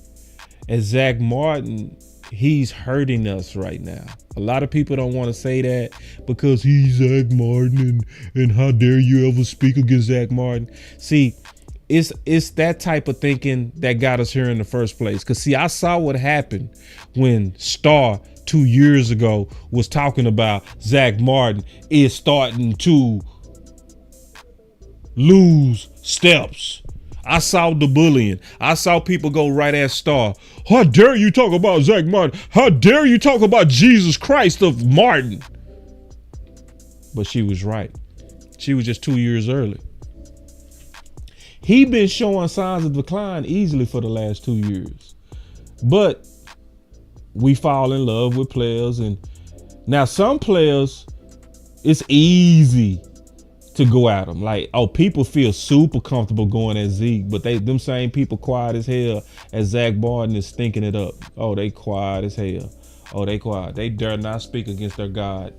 And Zach Martin, he's hurting us right now. A lot of people don't want to say that because he's Zach Martin and how dare you ever speak against Zach Martin. See, it's that type of thinking that got us here in the first place. Because, see, I saw what happened when Starr 2 years ago was talking about Zach Martin is starting to lose steps. I saw the bullying. I saw people go right at Starr. How dare you talk about Zach Martin? How dare you talk about Jesus Christ of Martin? But she was right. She was just 2 years early. He been showing signs of decline easily for the last 2 years. But we fall in love with players. And now some players, it's easy to go at them. Like, oh, people feel super comfortable going at Zeke, but them same people quiet as hell as Zach Martin is stinking it up. Oh, they quiet as hell. Oh, they quiet. They dare not speak against their God.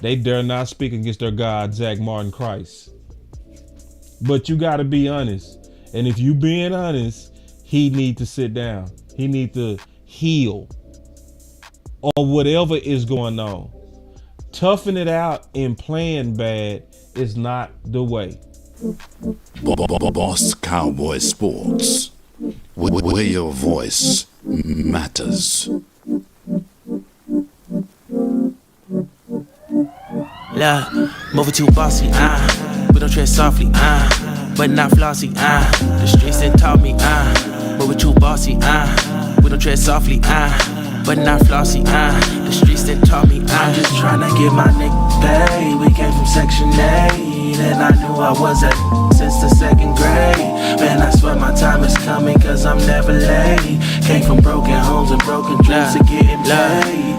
They dare not speak against their God, Zach Martin Christ. But you got to be honest. And if you being honest, he need to sit down. He need to heal or whatever is going on. Toughing it out and playing bad is not the way. Boss Cowboy Sports, where your voice matters. Look, moving too bossy, we don't tread softly, but not flossy, the streets done taught me, moving too bossy, we don't tread softly, but not flossy, the streets done taught me, I'm just tryna get my nigga paid. We came from Section 8, and I knew I was at since the 2nd grade. Man, I swear my time is coming, cause I'm never late. Came from broken homes and broken dreams to getting paid.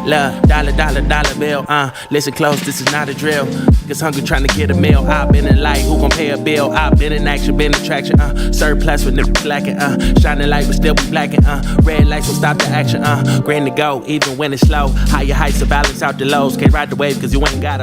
Dollar bill, listen close, this is not a drill. Niggas hungry trying to get a meal. I've been in light, who gon' pay a bill? I've been in action, been in traction, surplus with niggas lacking, shining light but still be blacking, red lights will stop the action, green to go, even when it's slow. Higher heights to balance out the lows. Can't ride the wave cause you ain't got a